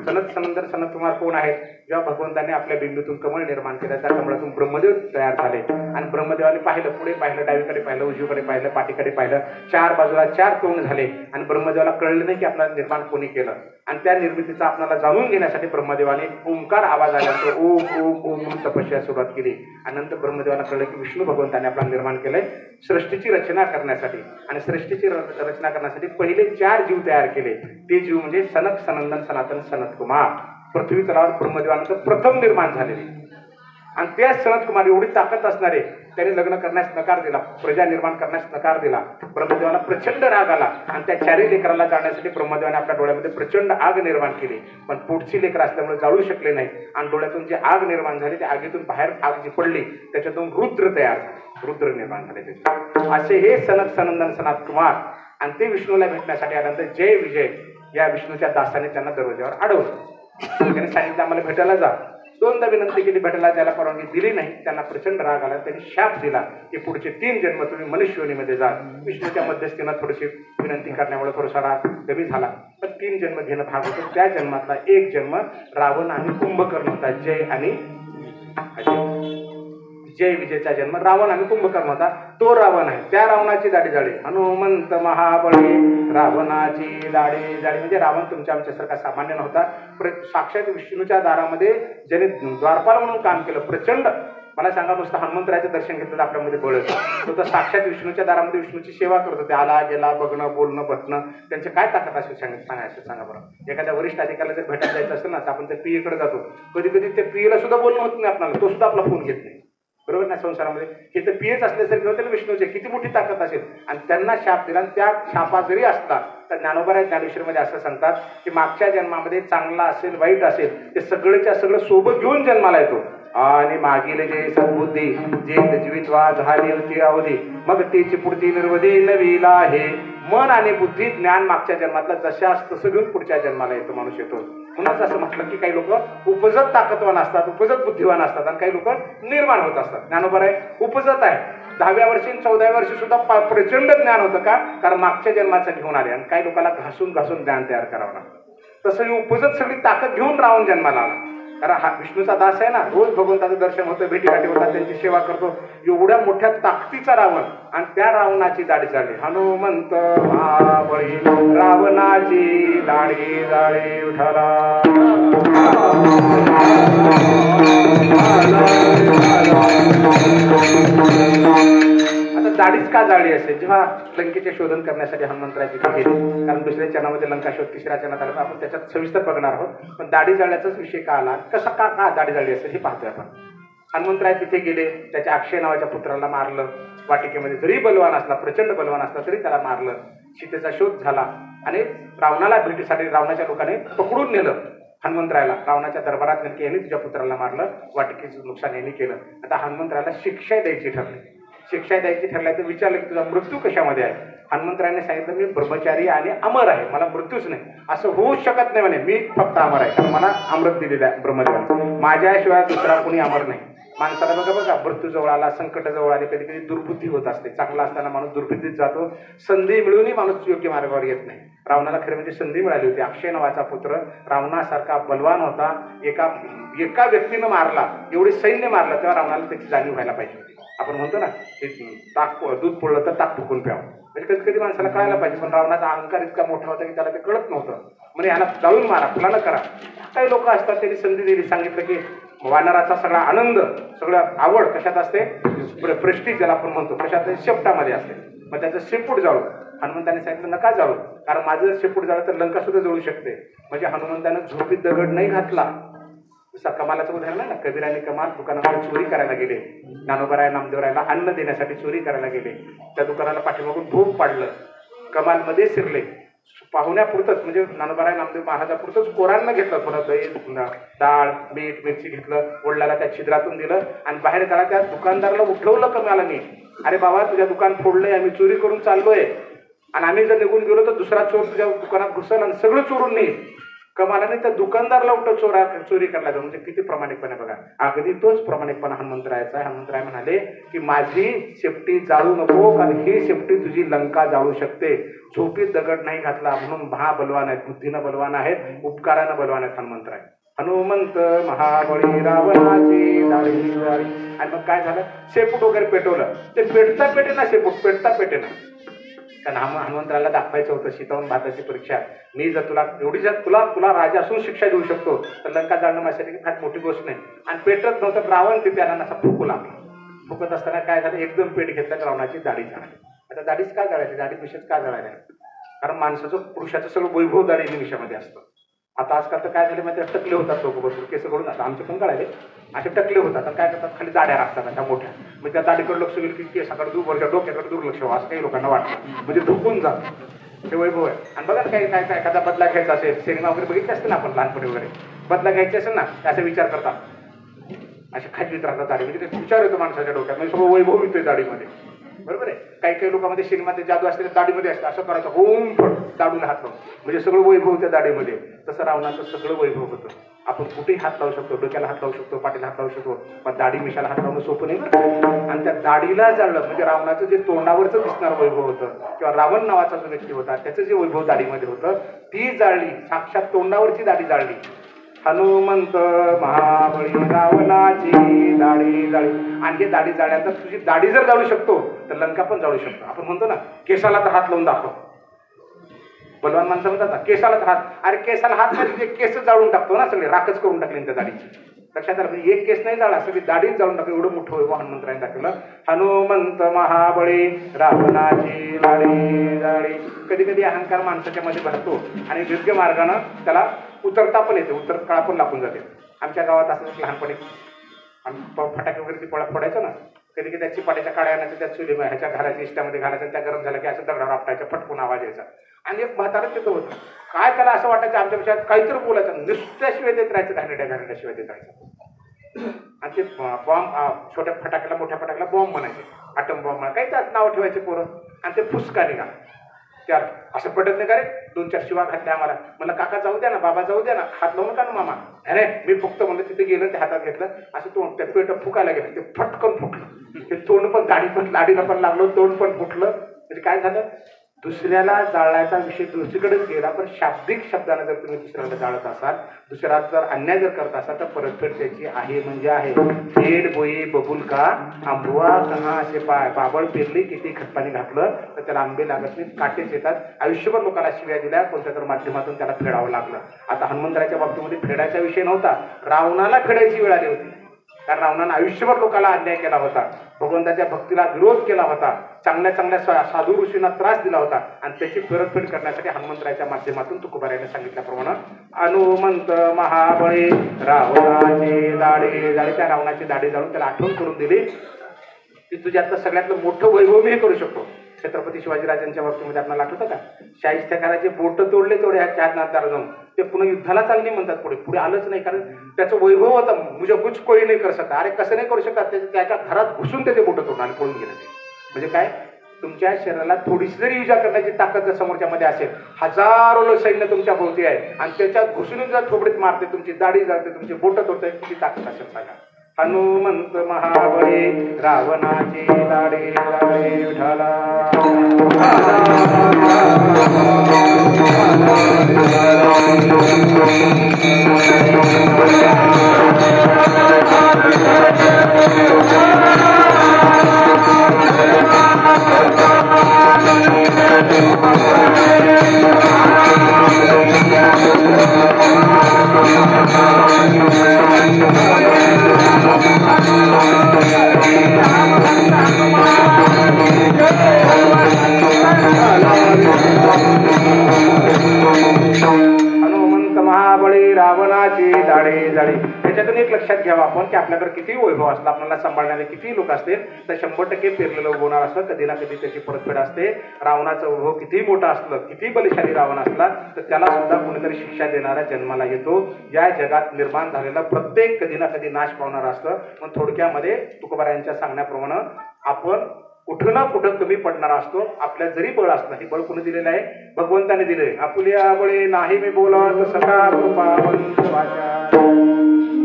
सनत सनंदन सनत कुमार कोण आहेत? जेव्हा भगवंतांनी आपल्या बिंदूतून कमळ निर्माण केलं, त्या कमळातून ब्रह्मदेव तयार झाले. आणि ब्रह्मदेवाने पाहिलं, पुढे पाहिलं, डावीकडे पाहिलं, उजवीकडे पाहिलं, पाठीकडे पाहिलं, 4 बाजूला 4 तोंड झाले. आणि ब्रह्मदेवाला कळलं नाही की आपल्याला निर्माण कोणी केलं. आणि त्या निर्मितीचा आपल्याला जाणून घेण्यासाठी ब्रह्मदेवाने ओंकार आवाज आल्यानंतर ओम ओम ओम म्हणून तपस्या सुरुवात केली. आणि नंतर ब्रह्मदेवाला कळलं की विष्णू भगवंताने आपल्याला निर्माण केलंय सृष्टीची रचना करण्यासाठी. आणि सृष्टीची रचना करण्यासाठी पहिले 4 जीव तयार केले. ते जीव म्हणजे सनत सनंदन सनातन सनत कुमार. पृथ्वी तलावर ब्रह्मदेवानंतर प्रथम निर्माण झालेले. आणि त्या सनत कुमार एवढी ताकद असणारे, त्याने लग्न करण्यास नकार दिला, प्रजा निर्माण करण्यास नकार दिला. ब्रह्मदेवाला प्रचंड राग आला. आणि त्या 4 लेकराला जाळण्यासाठी ब्रह्मदेवाने आपल्या डोळ्यामध्ये प्रचंड आग निर्माण केली. पण पुढची लेकर असल्यामुळे जाळू शकले नाही. आणि डोळ्यातून जी आग निर्माण झाली, त्या आगीतून बाहेर आग जी पडली, त्याच्यातून रुद्र तयार झाले. रुद्र निर्माण झाले त्याचे. असे हे सनत सनंदन सनत कुमार आणि ते विष्णूला भेटण्यासाठी आल्यानंतर जय विजय या विष्णूच्या दासाने त्यांना दरवाजावर अडवलं. त्यांनी सांगितलं आम्हाला भेटायला जा. दोनदा विनंती केली, भेटायला जायला परवानगी दिली नाही. त्यांना प्रचंड राग आला. त्यांनी शाप दिला की पुढचे 3 जन्म तुम्ही मनुष्य योनीमध्ये जा. विष्णूच्या मध्यस्थीनं थोडीशी विनंती करण्यामुळे थोडासा राग कमी झाला, पण 3 जन्म घेणं भाग होतं. त्या जन्मातला एक जन्म रावण आणि कुंभकर्ण होता. जय आणि अजय, जय विजयचा जन्म रावण आणि कुंभकर्ण होता. तो रावण आहे. त्या रावणाची दाढी जाडी हनुमंत महाबळी रावणाची दाढी जाडी. म्हणजे रावण तुमच्या आमच्यासारखा सामान्य नव्हता. साक्षात विष्णूच्या दारामध्ये ज्याने द्वारपाल म्हणून काम केलं प्रचंड. मला सांगा, नुसतं हनुमंतरायचं दर्शन घेतलं तर आपल्यामध्ये बळ येतं. तो तर साक्षात विष्णूच्या दारामध्ये विष्णूची सेवा करत होते. आला गेला बघणं बोलणं बसणं त्यांचे काय ताकद असेल सांगायचं सांगा बरं. एखाद्या वरिष्ठ अधिकाऱ्याला जर भेटायला जायचं असेल ना तर आपण त्या पीएकडे जातो. कधी कधी त्या पीएला सुद्धा बोलणं होत नाही आपल्याला, तो सुद्धा आपला फोन घेत नाही. बरोबर ना. संसारामध्ये हे तर पीएच असल्यासारखे होते ना विष्णूचे. किती मोठी ताकद असेल. आणि त्यांना शाप दिला. आणि त्या शापा जरी असला तर ज्ञानोबा ज्ञानेश्वरीमध्ये असं सांगतात की मागच्या जन्मामध्ये चांगला असेल वाईट असेल ते सगळेच्या सगळं सोबत घेऊन जन्माला येतो. आणि मागील जे सद्बुद्धी जे जीवितवा झाली होती अवधी मग तीची पुढची निर्वधी नवीला आहे. मन आणि बुद्धी ज्ञान मागच्या जन्मातला जशास तसं घेऊन पुढच्या जन्माला येतो माणूस येतो. म्हणूनच असं म्हटलं की काही लोक उपजत ताकदवान असतात, उपजत बुद्धिवान असतात आणि काही लोक निर्माण होत असतात. ज्ञानोबर आहे उपजत आहे. 10व्या वर्षी 14व्या वर्षी सुद्धा प्रचंड ज्ञान होतं का, कारण मागच्या जन्माचं घेऊन आले. आणि काही लोकांना घासून घासून ज्ञान तयार करावं लागतं. तसं ही उपजत सगळी ताकद घेऊन रावण जन्माला आला. कारण हा विष्णूचा दास आहे ना, रोज भगवंताचं दर्शन होतं, भेटीगाठी होतात, त्यांची सेवा करतो. एवढ्या मोठ्या ताकदीचा रावण आणि त्या रावणाची दाढी झाली हनुमंत महाबळी रावणाची दाढी झाली विठ्ठला. आता दाढीच का जाळली असेल. जेव्हा लंकेचे शोधन करण्यासाठी हनुमंतराय तिथे गेले, कारण दुसऱ्या चरणामध्ये लंका शोध, तिसऱ्या चरणात आला, आपण त्याच्यात सविस्तर बघणार आहोत. पण दाढी जाळण्याचाच विषय का आला, कसा का दाढी जाळली असेल हे पाहतोय आपण. हनुमंतराय तिथे गेले, त्याच्या अक्षय नावाच्या पुत्राला मारलं. वाटिकेमध्ये जरी बलवान असला, प्रचंड बलवान असला तरी त्याला मारलं. सीतेचा शोध झाला आणि रावणाला भेटीसाठी रावणाच्या लोकांनी पकडून नेलं हनुमंतरायला. रावणाच्या दरबारात नेमके यांनी तुझ्या पुत्राला मारलं, वाटिकेचं नुकसान यांनी केलं. आता हनुमंतरायला शिक्षा द्यायची ठरली. शिक्षा द्यायची ठरल्या तर विचारलं की तुझा मृत्यू कशामध्ये आहे. हनुमंतरायाने सांगितलं मी ब्रह्मचारी आणि अमर आहे, मला मृत्यूच नाही. असं होऊच शकत नाही म्हणे, मी फक्त अमर आहे, कारण मला अमृत दिलेलं आहे ब्रह्मदेवाने. माझ्याशिवाय दुसरा कोणी अमर नाही. माणसाला बघा मृत्यू जवळ आला, संकट जवळ आले, कधी कधी दुर्बुद्धी होत असते. चांगला असताना माणूस दुर्बुद्धीत जातो. संधी मिळूनही माणूस योग्य मार्गावर येत नाही. रावणाला खरं म्हणजे संधी मिळाली होती. अक्षय नावाचा पुत्र रावणासारखा बलवान होता. एका व्यक्तीनं मारला, एवढे सैन्य मारलं, तेव्हा रावणाला त्याची जाणीव व्हायला पाहिजे होती. आपण म्हणतो ना की दूध पडलं तर ताक फुकून प्यावं. म्हणजे कधी कधी माणसाला कळायला पाहिजे. पण रावणाचा अहंकार इतका मोठा होता की त्याला ते कळत नव्हतं. म्हणजे याला जाळून मारा, फुलानं करा. काही लोक असतात त्यांनी संधी दिली, सांगितलं की वानराचा सगळा आनंद, सगळं आवड कशात असते, प्रेस्टीज ज्याला आपण म्हणतो, कशात शेपटामध्ये असते. मग त्याचं शेपूट जाळू. हनुमंताने सांगितलं नका जाळू, कारण माझं जर शेपूट जाळलं तर लंका सुद्धा जळू शकते. म्हणजे हनुमंतानं झोपीत दगड नाही घातला. जसं कमालाचं उदाहरण आहे ना, कबीराने कमाल दुकानामध्ये चोरी करायला गेले. ज्ञानोबराय नामदेवरायला अन्न देण्यासाठी चोरी करायला गेले. त्या दुकानाला पाठीमागून भूक पाडलं, कमालमध्ये शिरले. पाहुण्यापुरतंच म्हणजे ज्ञानोबराय नामदेव महाराजापुरतंच कोरांना घेतलं, थोडं दही डाळ मीठ मिरची घेतलं, वडिलाला त्या छिद्रातून दिलं आणि बाहेर त्याला त्या दुकानदाराला उठवलं कमालाने. अरे बाबा तुझ्या दुकान फोडलंय, आम्ही चोरी करून चाललोय आणि आम्ही जर निघून गेलो तर दुसरा चोर तुझ्या दुकानात घुसल आणि सगळं चोरून नेईल. कमालाने त्या दुकानदारला उठव चोरी करायला जाऊ. म्हणजे किती प्रामाणिकपणे बघा. अगदी तोच प्रामाणिकपणा हनुमंतरायाचा आहे. हनुमंतराय म्हणाले की माझी शेपटी जाळू नको, कारण ही शेपटी तुझी लंका जाळू शकते. झोपीत दगड नाही घातला म्हणून महाबलवान आहेत, बुद्धीनं बलवान आहेत, उपकारानं बलवान आहेत हनुमंतराय. हनुमंत महाबळी रावणाची दाढी जाळी. आणि मग काय झालं, शेपूट वगैरे पेटवलं. ते पेटता पेटेना शेपूट, पेटता पेटेना. कारण हनुमंतराला दाखवायचं होतं शितावून भाताची परीक्षा. मी जर तुला राजा असून शिक्षा देऊ शकतो तर लंका जाळणं माझ्यासाठी फार मोठी गोष्ट नाही. आणि पेटत नव्हतं रावण, ते त्याला असा फुकू लागला. फुकत असताना काय झालं, एकदम पेट घेतलं तर रावणाची दाढी झाली. आता दाढीच का जाळायची, दाढी विषयच का जाळायला, कारण माणसाचं पुरुषाचं सगळं वैभव दाढी निमिषामध्ये असतं. आता आजकाल तर काय झाले माहिती, टकले होतात लोक भरपूर केस करून. आता आमचे पण कळाले असे टकले होतात आणि काय करतात, खाली दाड्या राखतात अशा मोठ्या. म्हणजे त्या दाढीकडे लक्ष गेलं की केसाकडे दूर, डोक्याकडे दुर्लक्ष व्हावं असं काही लोकांना वाटतं. म्हणजे ढुकून जात ते वैभव आहे. आणि बघा काय काय काय एखादा बदला घ्यायचा असेल, सिनेमा वगैरे बघितले असते ना आपण लहानपणी वगैरे, बदला घ्यायचे असेल ना असा विचार करतात. असे खाजवीत राहतात दाढी, म्हणजे ते विचार येतो माणसाच्या डोक्यात, म्हणजे सगळं वैभव येतोय दाढीमध्ये. बरोबर आहे. काही काही लोकांमध्ये सिनेमाचे जादू असते दाढीमध्ये असते, असं करायचं होम फट दाढूला हात लावून, म्हणजे सगळं वैभव त्या दाढीमध्ये. तसं रावणाचं सगळं वैभव होतं. आपण कुठेही हात लावू शकतो, डोक्याला हात लावू शकतो, पाठीला हात लावू शकतो, पण दाढी मिशाला हात लावणं सोपं नाही बरं. आणि त्या दाढीला जाळलं म्हणजे रावणाचं जे तोंडावरचं दिसणारं वैभव होतं किंवा रावण नावाचा जो व्यक्ती होता त्याचं जे वैभव दाढीमध्ये होतं ती जाळली, साक्षात तोंडावरची दाढी जाळली. हनुमंत महाबळी रावणाची दाढी जाळी. आणि हे दाढी जाळल्यानंतर तुझी दाढी जर जाळू शकतो तर लंका पण जाळू शकतो. आपण म्हणतो ना केसाला तर हात लावून दाखव, बलवान माणसं म्हणतात ना केसाला तर हात, अरे केसाला हात नाही, केस जाळून टाकतो ना, सगळे राखच करून टाकले त्या दाढीची. लक्षात आलं, म्हणजे एक केस नाही जाळा, सगळी दाढीच जाळून टाकली. एवढं मोठं वैभव हनुमंतरायांनी दाखवलं. हनुमंत महाबळी रावणाची दाढी जाळी. कधी कधी अहंकार माणसाच्या मध्ये भरतो आणि योग्य मार्गानं त्याला उतरता पण येते, उतर काळा पण लागून जाते. आमच्या गावात असं लहानपणी आम्ही फटाके वगैरे ती पडायचो ना, कधी कधी त्याची पाट्याच्या काड्या आणायच्या, त्या चुली ह्याच्या घराच्या इष्टामध्ये घालायच्या, त्या गरम झाल्या की असं दगडावर आपटायच्या, फटकून आवाज यायचा. आणि एक म्हातारा तिथं होतं, काय त्याला असं वाटायचं आमच्या पेक्षा काहीतरी बोलायचं, नुसत्याशिवाय देत राहायचं, घाणेरड्याशिवाय देत राहायचं. आणि ते बॉम्ब, छोट्या फटाक्याला मोठ्या फटाक्याला बॉम्ब म्हणायचे, आटम बॉम्ब म्हणा, काही त्याच नाव ठेवायचे पोरं. आणि ते फुसका निघा त्याला असं पटत नाही का रे, 2-4 शिवा घातल्या आम्हाला. म्हणलं काका जाऊ द्या ना, बाबा जाऊ द्या ना, हात लावू नका ना मामा. अरे मी फक्त म्हणलं तिथे गेलं, ते हातात घेतलं, असं तोंड त्या पेट फुकायला गेलं, ते फटकन फुटलं, ते तोंड पण दाढी पण लाडीला पण लागलं, तोंड पण फुटलं. म्हणजे काय झालं, दुसऱ्याला जाळण्याचा विषय दुसरीकडेच गेला, पण शाब्दिक शब्दाने जर तुम्ही दुसऱ्याला जाळत असाल, दुसऱ्याला जर अन्याय जर करत असाल तर परतफेड त्याची आहे म्हणजे आहे. फेड बोई बबुल का आंबुआ कहा असे पाय, बाबळ पेरली किती खतपाणी घातलं तर त्याला आंबे लागत नाहीत, काटेच येतात. आयुष्यभर लोकांना शिव्या दिल्या, कोणत्या तर माध्यमातून त्याला फेडावं लागलं. आता हनुमंतराच्या बाबतीमध्ये फेडायचा विषय नव्हता, रावणाला फेडायची वेळ आली होती. कारण रावणानं आयुष्यभर लोकांना अन्याय केला होता, भगवंताच्या भक्तीला विरोध केला होता, चांगल्या चांगल्या साधू ऋषींना त्रास दिला होता. आणि त्याची परतफेड करण्यासाठी हनुमंतराच्या माध्यमातून तुकोबारायाने सांगितल्याप्रमाणे हनुमंत महाबळी रावणाची दाढी जाळी, त्या रावणाची दाढी जाळून त्याला आठवण करून दिली की तुझ्यातलं सगळ्यातलं मोठं वैभव मी हे करू शकतो. छत्रपती शिवाजीराजांच्या बाबतीमध्ये आपल्याला आठवतं का, शाहिस्तेखानाचे बोट तोडले तेवढे ह्या नात्याला जाऊन ते पुन्हा युद्धाला चालली म्हणतात, पुढे पुढे आलंच नाही, कारण त्याचं वैभव होतं. मुझे कुछ कोई नाही करू शकता. अरे कसं नाही करू शकतात, त्याच्या घरात घुसून त्याचे बोट तोडून आणि पळून गेले ते. म्हणजे काय, तुमच्या शरीराला थोडीशी जरी इजा करण्याची ताकद जर समोरच्या मध्ये असेल, हजारो सैन्य तुमच्या भोवती आहे आणि त्याच्यात घुसून जर थोबडीत मारते, तुमची दाढी जाते, तुमची बोट तोडते, किती ताकद असेल सांगा. हनुमंत महाबळी रावणाची दाढी जाळी. विठ्ठला हनुमंत महाबळी रावणाची दाढी जाळी. त्याच्यातून एक लक्षात घ्यावं आपण की आपल्याकडे किती वैभव असलं, आपल्याला सांभाळणारे किती लोक असतील तर 100% पेरलेलं उगवणार असतं, कधी ना कधी त्याची परतफेड असते. रावणाचं वैभव किती मोठं असलं, किती बलशाली रावण असला तर त्याला सुद्धा कोणीतरी शिक्षा देणारा जन्माला येतो. या जगात निर्माण झालेला प्रत्येक कधी ना कधी नाश पावणार असतं. पण थोडक्यामध्ये तुकोबारायांच्या सांगण्याप्रमाणे आपण कुठं ना कुठं कमी पडणारा असतो. आपल्या जरी बळ असलं, हे बळ कोणी दिलेलं आहे, भगवंताने दिले. आपुल्या बळे नाही मी बोलत सका कृपावंत वाचा,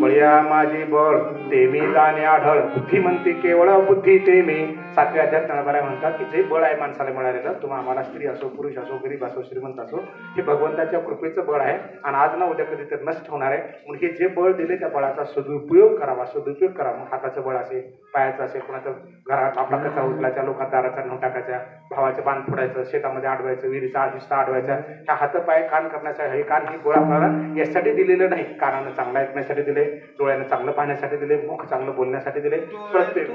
बळ्या माझी बळ ते मी जाणे आढळ, बुद्धिमंती केवळ बुद्धी ते मी. 7व्या अध्यायात तुकोबाराय म्हणतात की जे बळ आहे माणसाला मिळालेलं, तुम्हाला आम्हाला स्त्री असो, पुरुष असो, गरीब असो, श्रीमंत असो, हे भगवंताच्या कृपेचं बळ आहे आणि आज ना उद्या कधी तर नष्ट होणार आहे. म्हणून हे जे बळ दिले त्या बळाचा सदुपयोग करावा, सदुपयोग करावा. मग हाताचं बळ असेल, पायाचं असेल, कोणाचं घरात आपला कचा उचलायचा, लोकांना दाराचा नेऊन टाकायचा, भावाचे बांध फोडायचं, शेतामध्ये अडवायचं, विहिरीचा हिस्सा अडवायचा, ह्या हातपाय कान करण्यासाठी हे कान, ही बळ आपल्याला यासाठी दिलेलं नाही. कानानं चांगलं ऐकण्यासाठी दिले, डोळ्यानं चांगलं पाहण्यासाठी दिले, मुख चांगलं बोलण्यासाठी दिले. प्रत्येक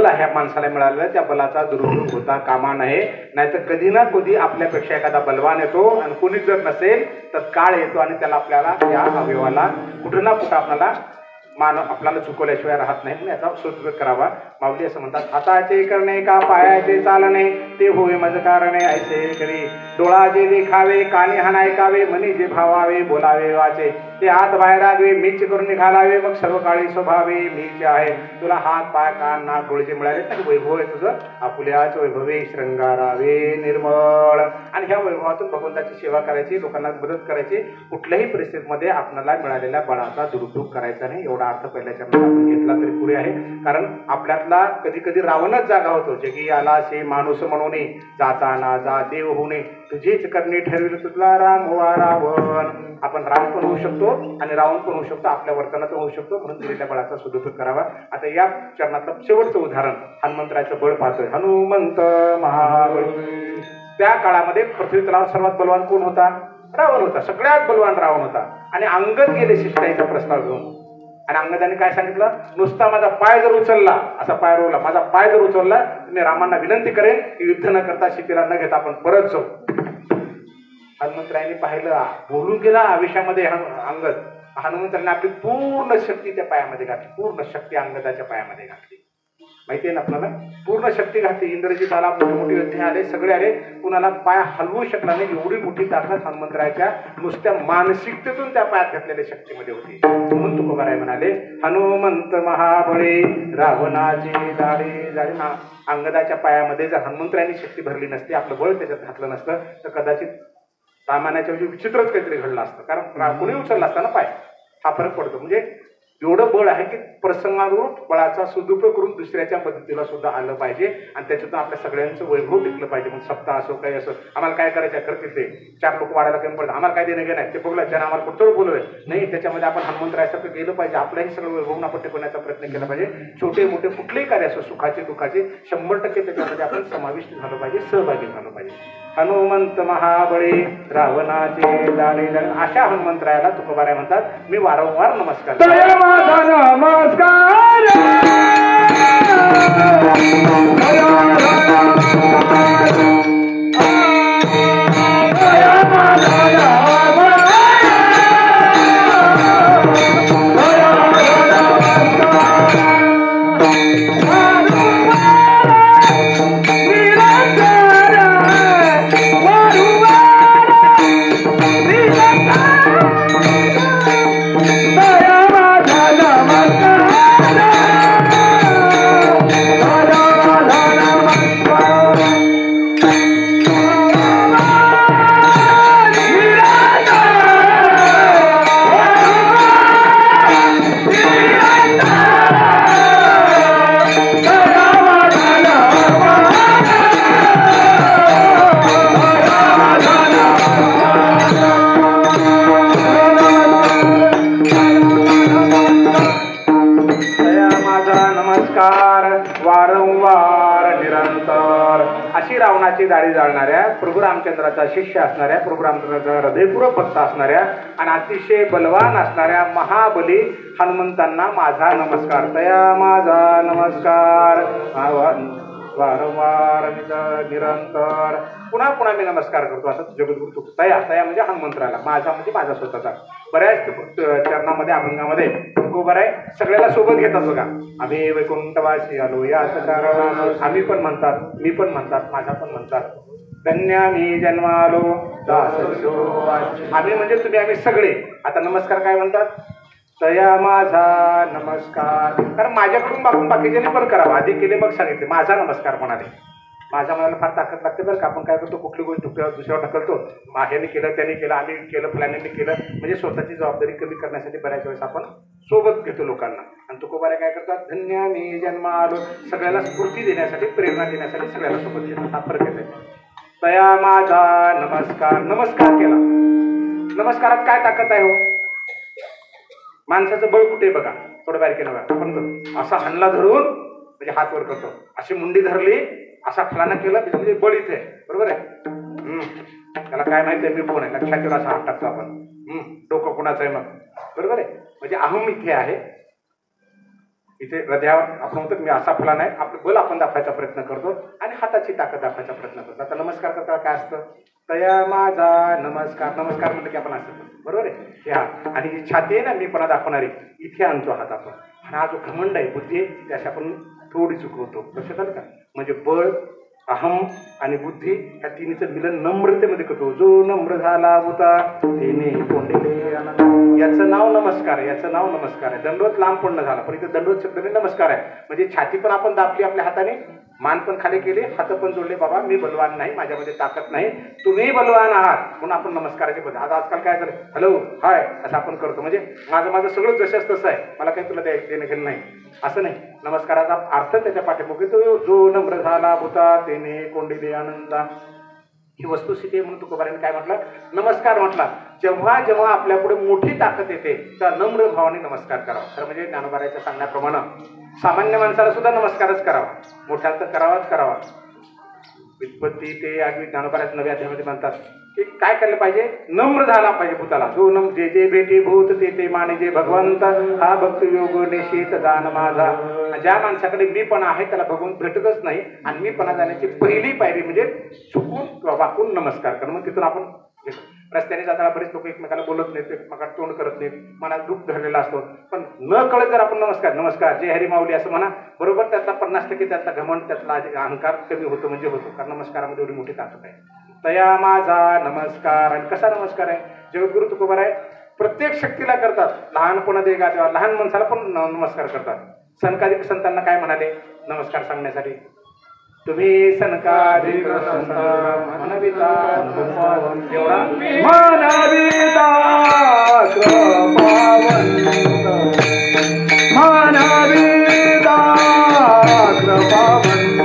बल ह्या माणसाला मिळालेलं त्या बलाचा दुरुपयोग होता कामा नये. नाहीतर कधी ना कधी आपल्यापेक्षा एखादा बलवान येतो आणि कोणीच जर नसेल तर काळ येतो आणि त्याला आपल्याला या अवयवाला कुठं ना कुठं आपल्याला चुकवल्याशिवाय राहत नाही. याचा सदुपयोग करावा. माऊली असं म्हणतात, हाताचे करणे का पायाचे चालणे ते होय मज कारणे ऐसे करी. डोळा जे देखावे काने हान ऐकावे मनी जे भावावे बोलावे वाचे ते हात बाहेर आगवे मीच करून निघालावे मग सर्व काळी स्वभावे मीच आहे. तुला हात पाय कान नाक डोळे जे मिळाले तर वैभव आहे तुझं आपुल्याच वैभवे श्रंगारावे निर्मळ. आणि ह्या वैभवातून भगवंताची सेवा करायची, लोकांना मदत करायची. कुठल्याही परिस्थितीमध्ये आपल्याला मिळालेल्या बळाचा दुरुपयोग करायचा नाही. एवढा अर्थ पहिल्या चरणात आपण घेतला तरी पुरे आहे. कारण आपल्यातला कधी कधी रावणच जागा होतो. जगी आला से माणूस म्हणून जाताना जा देव होणे तुझीच करणे ठरविलं तुझला राम वा रावण. आपण राम पण होऊ शकतो आणि रावण पण होऊ शकतो. आपल्या वर्तनातून होऊ शकतो. म्हणून दिलेल्या बळाचा सदुपयोग करावा. आता या चरणातलं शेवटचं उदाहरण हनुमंतराचं बळ पाहतोय. हनुमंत महाबळ. त्या काळामध्ये पृथ्वी तलावर सर्वात बलवान कोण होता? रावण होता. सगळ्यात बलवान रावण होता. आणि अंगद गेले शिष्टाईचा प्रस्ताव घेऊन. आणि अंगदाने काय सांगितलं? नुसता माझा पाय जर उचलला, असा पाय रोवला, माझा पाय जर उचलला मी रामांना विनंती करेन की युद्ध न करता सीतेला न घेता आपण परत जाऊ. हनुमंतरायांनी पाहिलं, बोलून गेला आवेशामध्ये अंगद. हनुमंतराने आपली पूर्ण शक्ती त्या पायामध्ये घातली. पूर्ण शक्ती अंगदाच्या पायामध्ये घातली. माहिती आहे ना आपल्याला? पूर्ण शक्ती घातली. इंद्रजित आला, मोठे मोठे योद्धे आले, सगळे आले. कुणाला पाय हलवू शकला नाही. एवढी मोठी ताकद हनुमंतरायाच्या नुसत्या मानसिकतेतून त्या पायात घातलेल्या शक्तीमध्ये होती. म्हणून तुकोबाराय म्हणाले, हनुमंत महाबळे रावणाचे जाळे जाळे. अंगदाच्या पायामध्ये जर हनुमंतरायांनी शक्ती भरली नसती, आपलं बळ त्याच्यात घातलं नसतं तर कदाचित सामान्याच्या विचित्रच काहीतरी घडलं असतं. कारण कोणी उचलला असता ना पाय. हा फरक पडतो. म्हणजे एवढं बळ आहे की प्रसंगानुरूप बळाचा सदुपयोग करून दुसऱ्याच्या मदतीला सुद्धा आलं पाहिजे. आणि त्याच्यातून आपल्या सगळ्यांचं वैभव टिकलं पाहिजे. मग सप्ताह असो काही असो, आम्हाला काय करायचं आहे करतील ते. 4 लोक वाढायला कमी पडतं, आम्हाला काय देणं घेणं ते बघलं. ज्यानं आम्हाला कुठं बोलवलंय नाही, त्याच्यामध्ये आपण हनुमंतरायासारखं गेलं पाहिजे. आपलंही सगळं वैभव आपण टिकवण्याचा प्रयत्न केला पाहिजे. छोटे मोठे कुठलेही कार्य असो, सुखाचे दुःखाचे 100% त्याच्यामध्ये आपण समाविष्ट झालं पाहिजे, सहभागी झालं पाहिजे. हनुमंत महाबळे रावणाचे जाळे जाळे. अशा हनुमंतरायाला तुकोबाराय म्हणतात, मी वारंवार नमस्कार रावणाची दाढी जाळणाऱ्या, प्रभू रामचंद्राचा शिष्य असणाऱ्या, प्रभू रामचंद्राचा हृदयपूर्वक भक्त असणाऱ्या आणि अतिशय बलवान असणाऱ्या महाबली हनुमंतांना माझा नमस्कार. तया माझा नमस्कार वारंवार निरंतर. पुन्हा पुन्हा मी नमस्कार करतो. असं जगद्गुरु तुक. तया तया म्हणजे हनुमंतराला, माझा म्हणजे माझा स्वतःचा. बऱ्याच चरणामध्ये अभंगामध्ये तुकोबाराय सगळ्याला सोबत घेतात बघा. आम्ही वैकुंठवासी आलो याच कारण. आम्ही पण म्हणतात, मी पण म्हणतात, माझा पण म्हणतात. धन्य मी जन्मालो दास. आम्ही म्हणजे तुम्ही, आम्ही सगळे. आता नमस्कार काय म्हणतात? तया माझा नमस्कार. कारण माझ्याकडून मागून बाकीच्यांनी पण करावं. आधी केले मग सांगितले माझा नमस्कार म्हणाले. माझ्या मनाला फार ताकद लागते बरं का. आपण काय करतो, कुठली गोष्ट दुसऱ्यावर ढकलतो. ह्याने केलं, त्याने केलं, आम्ही केलं, फलाने केलं. म्हणजे स्वतःची जबाबदारी कमी करण्यासाठी बऱ्याच वेळेस आपण सोबत घेतो लोकांना. आणि तुकोबाराय काय करतात? धन्य मी जन्म आलो. सगळ्याला स्फूर्ती देण्यासाठी, प्रेरणा देण्यासाठी सगळ्याला सोबत घेतात. हा फरक येते. तया माझा नमस्कार. नमस्कार केला. नमस्कारात काय ताकद आहे हो? माणसाचं बळ कुठे बघा. थोडं बारकेनं बघा. आपण असा हल्ला धरून म्हणजे हात वर करतो, अशी मुंडी धरली, असा फलाना केलं म्हणजे बळ इथे. बरोबर आहे? त्याला काय माहिती आहे मी कोण आहे? लक्षात असा हात टाकतो आपण. डोकं कोणाचं आहे मग? बरोबर आहे? म्हणजे अहम इथे आहे. इथे हृदयावर आपण म्हणतो मी असा फुला नाही, आपलं बल आपण दाखवायचा प्रयत्न करतो आणि हाताची ताकद दाखवायचा प्रयत्न करतो. आता नमस्कार करता काय असतं, तया माझा नमस्कार. नमस्कार म्हणलं की आपण असं बरोबर आहे हे हात, आणि जी छाती आहे ना मी पणा दाखवणारी इथे आणतो हात आपण. आणि हा जो घमंड आहे बुद्धी आहे त्याशी आपण थोडी चुकवतो. लक्षात आलं का? म्हणजे बळ, अहम आणि बुद्धी ह्या तिन्हीचं मिलन नम्रतेमध्ये करतो. जो नम्र झाला होता तिने कोंडले आनंद. याचं नाव नमस्कार आहे, याचं नाव नमस्कार आहे. दंडवत लांब पडणं झाला पण इथं दंडवत शब्दाने नमस्कार आहे. म्हणजे छाती पण आपण दाबली आपल्या हाताने, मान पण खाली केले, हात पण जोडले. बाबा मी बलवान नाही, माझ्यामध्ये ताकद नाही, तुम्ही बलवान आहात म्हणून आपण नमस्काराचे बद्दल. आता आजकाल काय झालं, हॅलो हाय असं आपण करतो. म्हणजे माझं सगळं जसंच तसं आहे, मला काही तुला देणं घेणं नाही असं नाही. नमस्काराचा अर्थ त्याच्या पाठीमागे तो जो नम्र झाला होता तेने कोंडिले आनंदा ही वस्तुस्थिती म्हणून तुकोबाराने काय म्हटलं, नमस्कार म्हटला. जेव्हा जेव्हा आपल्या पुढे मोठी ताकद येते त्या नम्र भावाने नमस्कार करावा. तर म्हणजे ज्ञानोबाराच्या सांगण्याप्रमाणे सामान्य माणसाला सुद्धा नमस्कारच करावा, मोठ्याला तर करावाच करावा. व्युत्पत्ती ते आगवी ज्ञानोबाराच्या नव्या अध्यायामध्ये म्हणतात की काय केलं पाहिजे, नम्र झाला पाहिजे भूताला. जो जे जे भेटे भूत ते माने जे भगवंत, हा भक्त योग निश्चित जाण माझा. ज्या माणसाकडे मीपणा आहे त्याला भगवंत भेटतच नाही. आणि मीपणा जाण्याची पहिली पायरी म्हणजे चुकून किंवा वाकून नमस्कार करणं. मग तिथून आपण रस्त्याने जाताना बरेच लोक एकमेकाला बोलत नाहीत, एकमेकाला तोंड करत नाहीत, मनात दुःख धरलेला असतो. पण न कळत जर आपण नमस्कार नमस्कार जय हरी माऊली असं म्हणा, बरोबर त्यातला 50% त्यातला घमंड, त्यातला अहंकार कमी होतो म्हणजे होतो. कारण नमस्कारामध्ये एवढी मोठी ताकद आहे. तया माझा नमस्कार. आणि कसा नमस्कार आहे, जगद्गुरु तुकोबार आहे प्रत्येक शक्तीला करतात. लहानपणा देगा तेव्हा लहान माणसाला पण नमस्कार करतात. सनकादिक संतांना काय म्हणाले नमस्कार सांगण्यासाठी, तुम्ही सनकादिक संत मनविता एवढा मनविता कृपावंत मनविता कृपावंत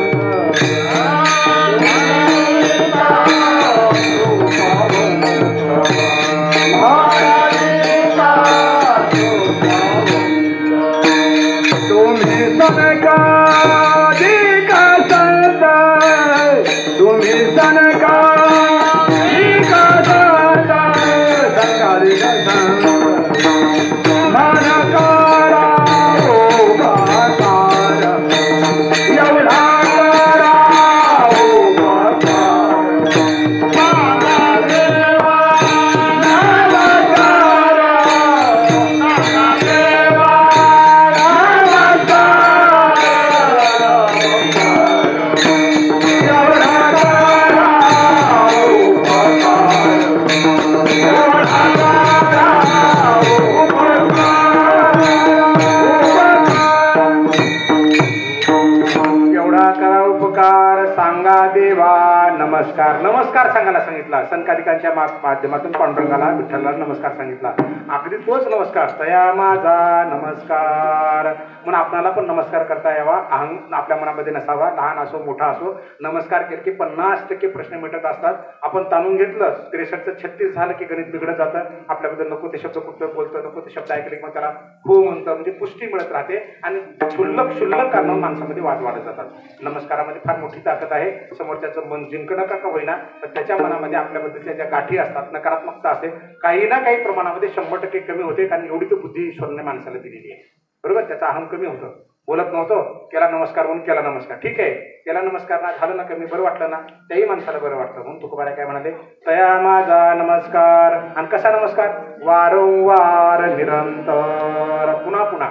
नमस्कार. नमस्कार सांगायला सांगितला संकादिकांच्या माध्यमातून. पांडुरंगाला विठ्ठलाला नमस्कार सांगितला. अगदी तोच नमस्कार, तया माझा नमस्कार. म्हणून आपल्याला पण नमस्कार करता यावा, अहंग आपल्या मनामध्ये नसावा. लहान असो मोठा असो, नमस्कार केले की 50% प्रश्न मिटत असतात. आपण ताणून घेतलं 63चं 36 झालं की गणित बिघडत जातं. आपल्याबद्दल नको ते शब्द कुठं बोलतं, नको ते शब्द ऐकले मग त्याला हो म्हणतं. म्हणजे पुष्टी मिळत राहते आणि क्षुल्लक कारणं माणसामध्ये वाद वाढत जातात. नमस्कारामध्ये फार मोठी ताकद आहे. समोरच्याचं मन जिंकणं का होईना, तर त्याच्या मनामध्ये आपल्याबद्दलच्या ज्या गाठी असतात, नकारात्मकता असते, काही ना काही प्रमाणामध्ये 100% कमी होते. कारण एवढी तर बुद्धी ईश्वराने माणसाला दिलेली आहे, बरोबर. त्याचा अहम कमी होतं. बोलत नव्हतं, केला नमस्कार म्हणून केला नमस्कार, ठीक आहे, केला नमस्कार ना, झालं ना कमी, बरं वाटलं ना, त्याही माणसाला बरं वाटतं. म्हणून तुकोबारा काय म्हणाले, तया माझा नमस्कार. आणि कसा नमस्कार, वारंवार निरंतर, पुन्हा पुन्हा.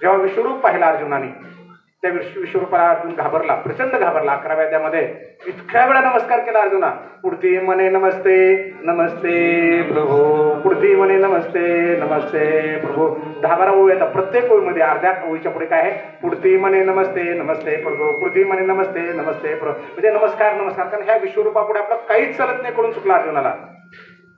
जेव्हा विश्वरूप पाहिला अर्जुनाने, त्या विश्वरूपाला अर्जुन घाबरला, प्रचंड घाबरला. 11व्या अध्यायामध्ये इतक्या वेळा नमस्कार केला अर्जुना. पुढती म्हणे नमस्ते नमस्ते प्रभू, पुढती म्हणे नमस्ते नमस्ते प्रभू. 10-12 ओळी येतात. प्रत्येक ओळीमध्ये अर्ध्या ओळीच्या पुढे काय आहे, पुढती म्हणे नमस्ते नमस्ते प्रभू, पुढती म्हणे नमस्ते नमस्ते प्रभू. म्हणजे नमस्कार नमस्कार. कारण ह्या विश्वरूपापुढे आपलं काहीच चालत नाही करून चुकला अर्जुनाला.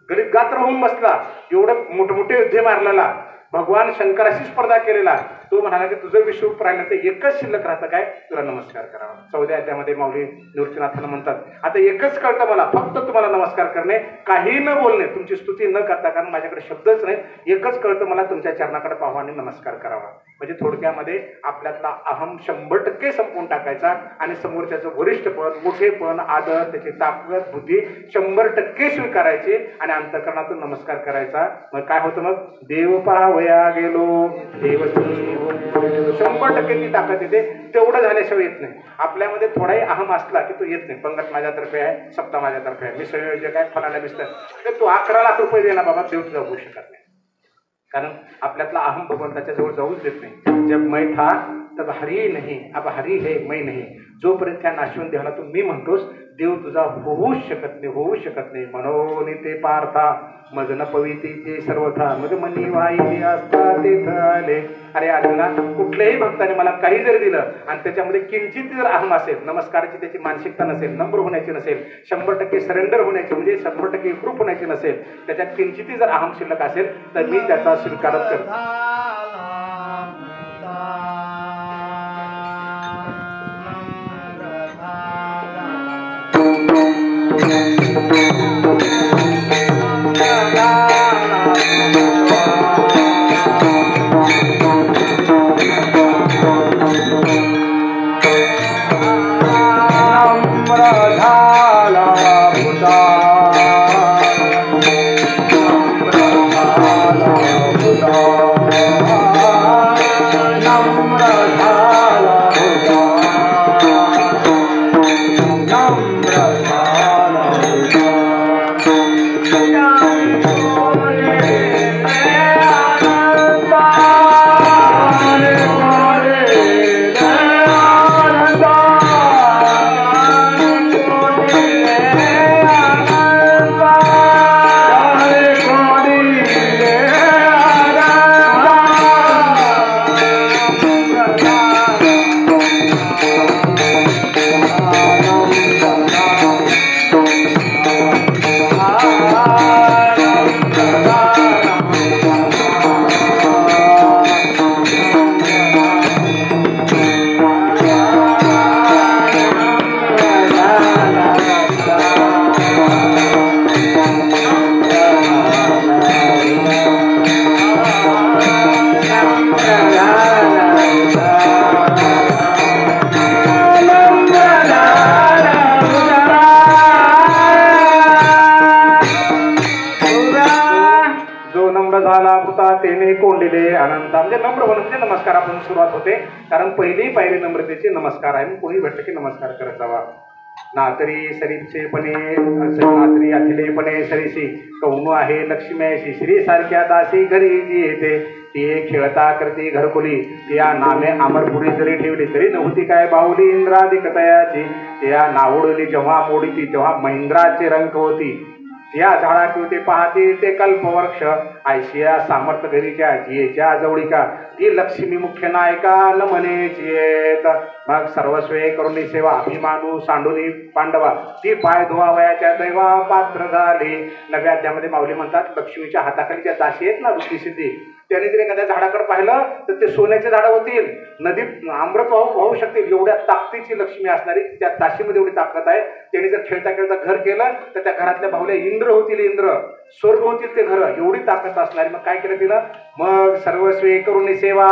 गणित गात्र होऊन बसला. एवढं मोठमोठे युद्धे मारलेला, भगवान शंकराशी स्पर्धा केलेला. तो म्हणाला की तुझं विश्वरूप राहिलं तर एकच शिल्लक राहतं, काय, तुला नमस्कार करावा. 14व्या अध्यायामध्ये माऊली निवृत्तीनाथांना म्हणतात, आता एकच कळतं मला, फक्त तुम्हाला नमस्कार करणे, काही न बोलणे, तुमची स्तुती न करता, कारण माझ्याकडे शब्दच नाही. एकच कळतं मला, तुमच्या चरणाकडे पाहू आणि नमस्कार करावा. म्हणजे थोडक्यामध्ये आपल्यातला अहम 100% संपवून टाकायचा आणि समोरच्याचं वरिष्ठपण, मोठेपण, आदर, त्याची ताकद, बुद्धी 100% स्वीकारायची आणि अंतःकरणातून नमस्कार करायचा. मग काय होतं? मग देव पाहावया गेलो देव 100% ती ताकद येते. तेवढं झाल्याशिवाय येत नाही. आपल्यामध्ये थोडाही अहम असला की तो येत नाही. पंगत माझ्यातर्फे आहे, सप्ताह माझ्यातर्फे आहे, मी संयोजक आहे, फलाना मिस्टर, तर तो 11 लाख रुपये देणार बाबा, देव तुझा होऊ शकत नाही. कारण आपल्यातला अहम भगवंताच्या जवळ जाऊच देत नाही. जब मैं था तब हरी नाही, अब हरी है मैं नाही. जोपर्यंत त्या नाशवंत देहाला तू मी म्हणतोस, देव तुझा होऊच शकत नाही, होऊच शकत नाही. म्हणून ते पार्था मजन पवितीचे सर्वथा मग मनी वाई असता तेथ आले. अरे अर्जुना, कुठल्याही भक्ताने मला काही जरी दिलं आणि त्याच्यामध्ये किंचित जर अहम असेल, नमस्काराची त्याची मानसिकता नसेल, नम्र होण्याची नसेल, 100% सरेंडर होण्याची म्हणजे 100% एकरूप होण्याची नसेल, त्याच्यात किंचित जर अहम शिल्लक असेल तर मी त्याचा स्वीकारच करतो. म्हणजे नम्र होणं म्हणजे नमस्कारापासून सुरुवात होते. कारण पहिली पायरी नम्रतेची नमस्कार आहे. कोणी भेटलं की नमस्कार करत जावा. नातरी सरीचेपणे नातरी अखिलेपणे सरीसी कौनू आहे लक्ष्मी ऐशी श्री सारख्या दासी घरी जी येते ती खेळता करते घरकुली या नामे अमरपुरी जरी ठेवली तरी नव्हती काय बाहुली इंद्रादिक तयाची. या नावडली जेव्हा मोडीती तेव्हा महेंद्राचे रंग होती. या झाडा किंवा ते पाहते ते कल्पवृक्ष आयशिया सामर्थ घरीच्या जियेच्या जवळिका ती लक्ष्मी मुख्य नायका न म्हणेची येत. मग सर्वस्वे करुणी सेवा अभिमानू सांडुनी पांडवा ती पाय धुवावयाच्या दैवा पात्र झाली. नव्या अध्यामध्ये माऊली म्हणतात लक्ष्मीच्या हाताखाली ज्या दासी आहेत ना ऋषिसिद्धी, त्याने जर एखाद्या झाडाकडे पाहिलं तर ते सोन्याचे झाडं होतील, नदीत अमृत वाहू शकतील. एवढ्या ताकदीची लक्ष्मी असणारी त्या दाशीमध्ये एवढी ताकद आहे. त्याने जर खेळता खेळता घर केलं तर त्या घरातल्या भावल्या इंद्र होतील, इंद्र स्वर्ग होतील ते घर. एवढी ताकद असणारी. मग काय केलं तिनं? मग सर्वस्वे करुणी सेवा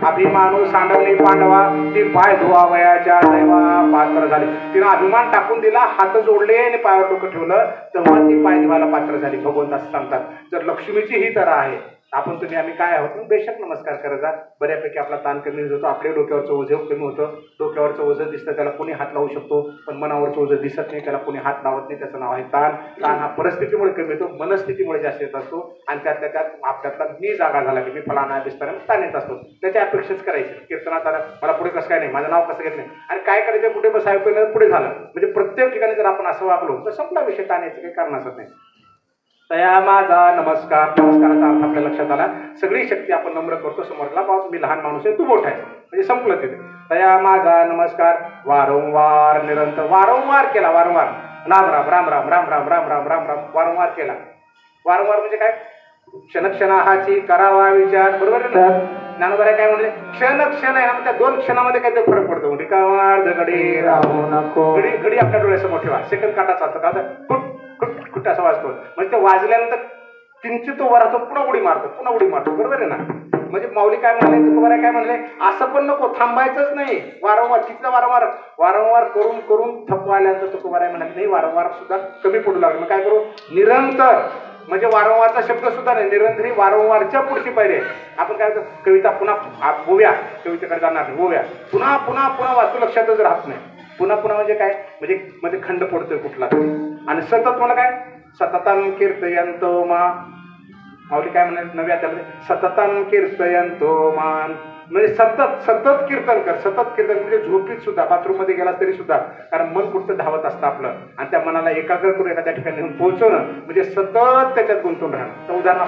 अभिमानू सांडवली पांडवा ती पाय धुवावयाच्या दैवा पात्र झाली. तिनं अभिमान टाकून दिला, हात जोडले आणि पायावर डोकं ठेवलं तेव्हा ती पाय धुवायला पात्र झाली. भगवंत असं सांगतात. जर लक्ष्मीची ही तर आहे, आपण तुम्ही आम्ही काय आहोत? बेशक नमस्कार करायचा. बऱ्यापैकी आपला ताण कमी होतो, आपल्या डोक्यावरचं ओझं कमी होतं. डोक्यावरचं ओझं दिसतं त्याला कोणी हात लावू शकतो, पण मनावरचं ओझं दिसत नाही, त्याला कोणी हात लावत नाही. त्याचं नाव आहे ताण. ताण हा परिस्थितीमुळे कमी येतो, मनस्थितीमुळे जास्त येत असतो. आणि त्यातल्या त्यात आपल्यातला मी जागा झाला की मी फलाना दिसताना ताण येत असतो. त्याच्या अपेक्षाच करायची. कीर्तनात आला मला पुढे कसं काय नाही, माझं नाव कसं घेत नाही आणि काय करायचं, कुठे बस ऐकलं पुढे झालं. म्हणजे प्रत्येक ठिकाणी जर आपण असं वागलो तर संपला विषय. ताण्याचं काही कारण असत नाही. तया माझा नमस्कार. नमस्काराचा अर्थ आपल्या लक्षात आला. सगळी शक्ती आपण नम्र करतो समोरला. बाबा मी लहान माणूस आहे, तू मोठा आहे, म्हणजे संपलं तिथे. तया माझा नमस्कार. वारंवार निरंतर वारंवार केला. वारंवार राम राम राम राम राम राम राम राम राम राम वारंवार केला. वारंवार म्हणजे काय? क्षणक्षणाहाची करावा विचार. बरोबर आहे ना? ज्ञानोबा काय म्हणले? क्षण क्षण आहे ना, त्या 2 क्षणामध्ये काहीतरी फरक पडतो. रिकामार्ध घडी राहू नको. घडी घडी आपल्या डोळ्यासमोर ठेवा. सेकंद काटा चालतो का? कुठ कुठ असा वाजतो. म्हणजे ते वाजल्यानंतर किंचित तो वर असतो, पुन्हा उडी मारतो, पुन्हा उडी मारतो. बरोबर आहे ना? म्हणजे माऊली काय म्हणले, तुकोबाराय काय म्हणले, असं पण नको, थांबायचंच नाही, वारंवार तिथलं वारंवार वारंवार करून करून थकवाल्यानंतर तुकोबाराय म्हणाले नाही, वारंवार सुद्धा कमी पडू लागलं. मग काय करू, निरंतर, म्हणजे वारंवारचा शब्द सुद्धा नाही, निरंतरी वारंवारच्या पुढची पायरी. आपण काय करतो, कविता पुन्हा ओव्या, कवितेकडे जाणार नाही, ओव्या पुन्हा पुन्हा पुन्हा वाचू, लक्षातच राहत नाही. पुन्हा पुन्हा म्हणजे काय, म्हणजे मध्ये खंड पडतोय कुठला तरी. आणि सतत मला काय, सततम कीर्तयंतो मा, माऊली काय म्हणाले नव्या त्यामध्ये, सततम कीर्तयंतो मान, म्हणजे सतत सतत कीर्तन कर, सतत कीर्तन. म्हणजे झोपीत सुद्धा, बाथरूम मध्ये गेला तरी सुद्धा, कारण मन कुठं धावत असतं आपलं, आणि त्या मनाला एकाग्र करून एखाद्या ठिकाणी नेऊन पोहोचवणं, म्हणजे सतत त्याच्यात गुंतून राहणं. तर उदाहरण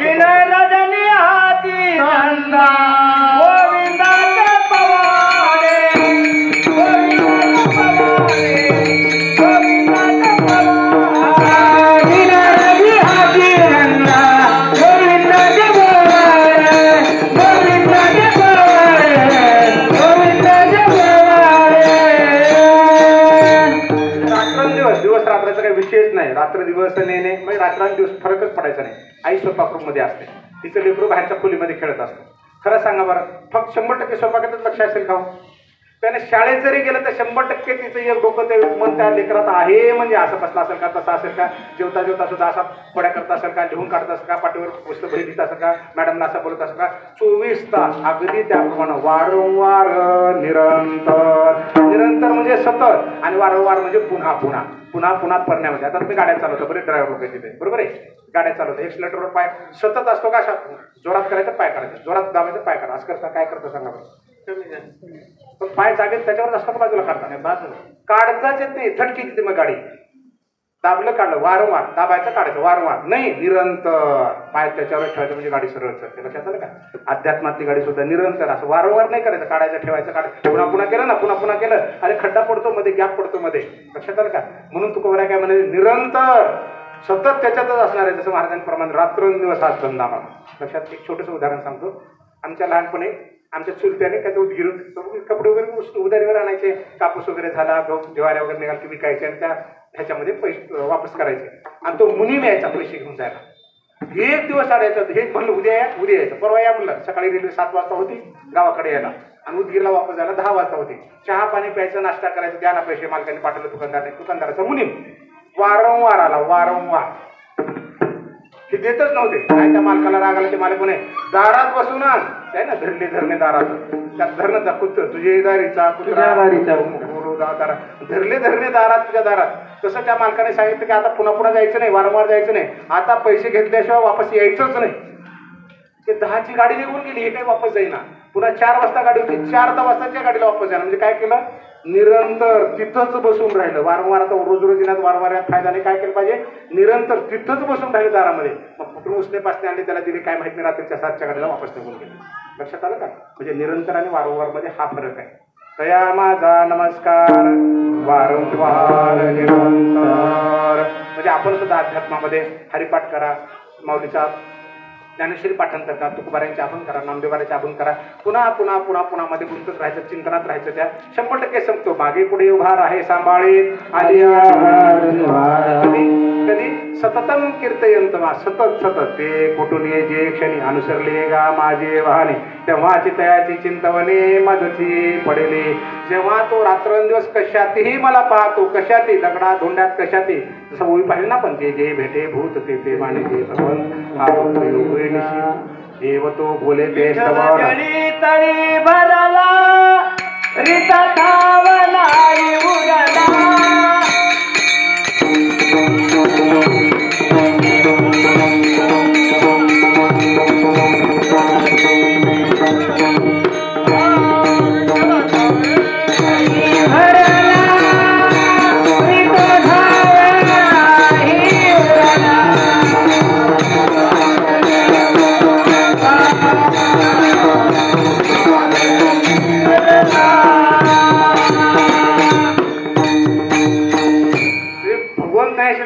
विषयच नाही, रात्र दिवस नेणे म्हणजे रात्रंदिवस फरकच पडायचा नाही. आई स्वयंपाक मध्ये असते, तिचं लेकरू बाहेरच्या खोलीमध्ये खेळत असतं. खरं सांगा बरं, फक्त 100% स्वयंपाकातच लक्ष असेल का? त्याने शाळेत जरी गेलं तर 100% तिचं एक डोकं ते मन त्या लेकरात आहे, म्हणजे असं बसला असेल का, तसं असेल का, जेवता जेवता सुद्धा असा खोड्या करत असेल का, लिहून काढत असेल का, पाठीवर पुस्तक बही लिहित असेल का, मॅडमला असं बोलत असेल का, 24 तास अगदी त्याप्रमाणे वारंवार निरंतर. निरंतर म्हणजे सतत, आणि वारंवार म्हणजे पुन्हा पुन्हा पुन्हा पुन्हा पडण्यामध्ये. आता तुम्ही गाड्या चालवता, बरे ड्रायव्हर लोक तिथे, बरोबर आहे, गाड्या चालवता, एक्सिलेटरवर पाय सतत असतो का, अशा जोरात करायचं पाय करायचं, जोरात दाबायचं पाय करा, असं करता, काय करतं सांगा बरं. पण पाय जागेत त्याच्यावर असतं का बाजूला काढता, बाजूला काढताच येत नाही, थटकी तिथे मग गाडी दाबलं काढलं, वारंवार दाबायचं काढायचं, वारंवार नाही, निरंतर पाय त्याच्यावर ठेवायचं, म्हणजे गाडी सरळ चालते. लक्षात आलं का? अध्यात्मातली गाडी सुद्धा निरंतर, असं वारंवार नाही करायचं, काढायचं ठेवायचं, काढायचं, पुन्हा पुन्हा केलं ना, पुन्हा पुन्हा केलं, अरे खड्डा पडतो मध्ये, गॅप पडतो मध्ये. लक्षात आलं का? म्हणून तुकोबाराय काय म्हणे, निरंतर सतत त्याच्यातच असणार आहे. जसं महाराजांप्रमाणे रात्रंदिवस हाच धंदा. मला लक्षात एक छोटंसं उदाहरण सांगतो. आमच्या लहानपणी आमच्या चुलत्याने काय गिरून कपडे वगैरे उधारीवर आणायचे, कापूस वगैरे झाला, ज्वाऱ्या वगैरे निघाल की विकायचे, आणि त्या ह्याच्यामध्ये पैसे वापस करायचे, आणि तो मुनीम यायचा पैसे घेऊन जायला. एक दिवस आणायचं, हे म्हणलं उद्या यायचं, परवा या म्हणलं. सकाळी रेल्वे 7 वाजता होती गावाकडे यायला, आणि उदगीरला वापस जायला 10 वाजता होती. चहा पाणी प्यायचं, नाश्ता करायचं, द्या ना पैसे, मालकाने पाठवलं दुकानदाराचा मुनीम. वारंवार आला, वारंवार, हे देतच नव्हते. काय त्या मालकाला राग आला, ते मालक म्हणे दारात बसून आण, आहे ना, धरले धरणे दारात, त्यात धरणं दाखवत, तुझे दारीचा धरले धरणे दारात, तुझ्या दारात. तसं त्या मालकाने सांगितलं की आता पुन्हा पुन्हा जायचं नाही, वारंवार जायचं नाही, आता पैसे घेतल्याशिवाय वापस यायचंच नाही. ते 10ची गाडी निघून गेली, हे काही वापस जाईना. पुन्हा 4 वाजता गाडी होती, 4 वाजताच्या गाडीला वापस जाणार. म्हणजे काय केलं, निरंतर तिथंच बसून राहिलं. वारंवार, आता रोज रोज येण्यात वारंवार यात फायदा नाही. काय केलं पाहिजे, निरंतर तिथंच बसून राहिले दारामध्ये. मग कुठून उसने पासने आणले, त्याला दिले काय माहिती नाही, रात्रीच्या 7च्या गाडीला वापस निघून गेले. लक्षात आलं का? म्हणजे निरंतर आणि वारंवार मध्ये हा फरक आहे. तया माझा नमस्कार, वारंवार निरंतर. म्हणजे आपण सुद्धा अध्यात्मामध्ये हरिपाठ करा, माऊलीचा ज्ञानेश्वरी पाठांतर करा, तुकोबारायांचे अभंग करा, नामदेवाराचे अभंग करा. पुन्हा पुन्हा पुन्हा पुन्हा मध्ये गुंतत राहायचं, चिंतनात राहायचं. त्या 100% संपतो. मागे पुढे उभा राहे सांभाळीत, कधी कधी सततम कीर्तयंतमा, सतत सतत. ते कुठून ये जे क्षणी अनुसरले गा माझे वाहने, तेव्हाची तयाची चिंतवणे मजची पडले. जेव्हा तो रात्रंदिवस कशातही मला पाहतो, कशातही दगडा धोंड्यात कशातही, जसं ओळी पाहिजे ना, पण जे जे भेटे भूत ते ते माने जे देव तो बोले ते तळी भरला रिता धावला उगला.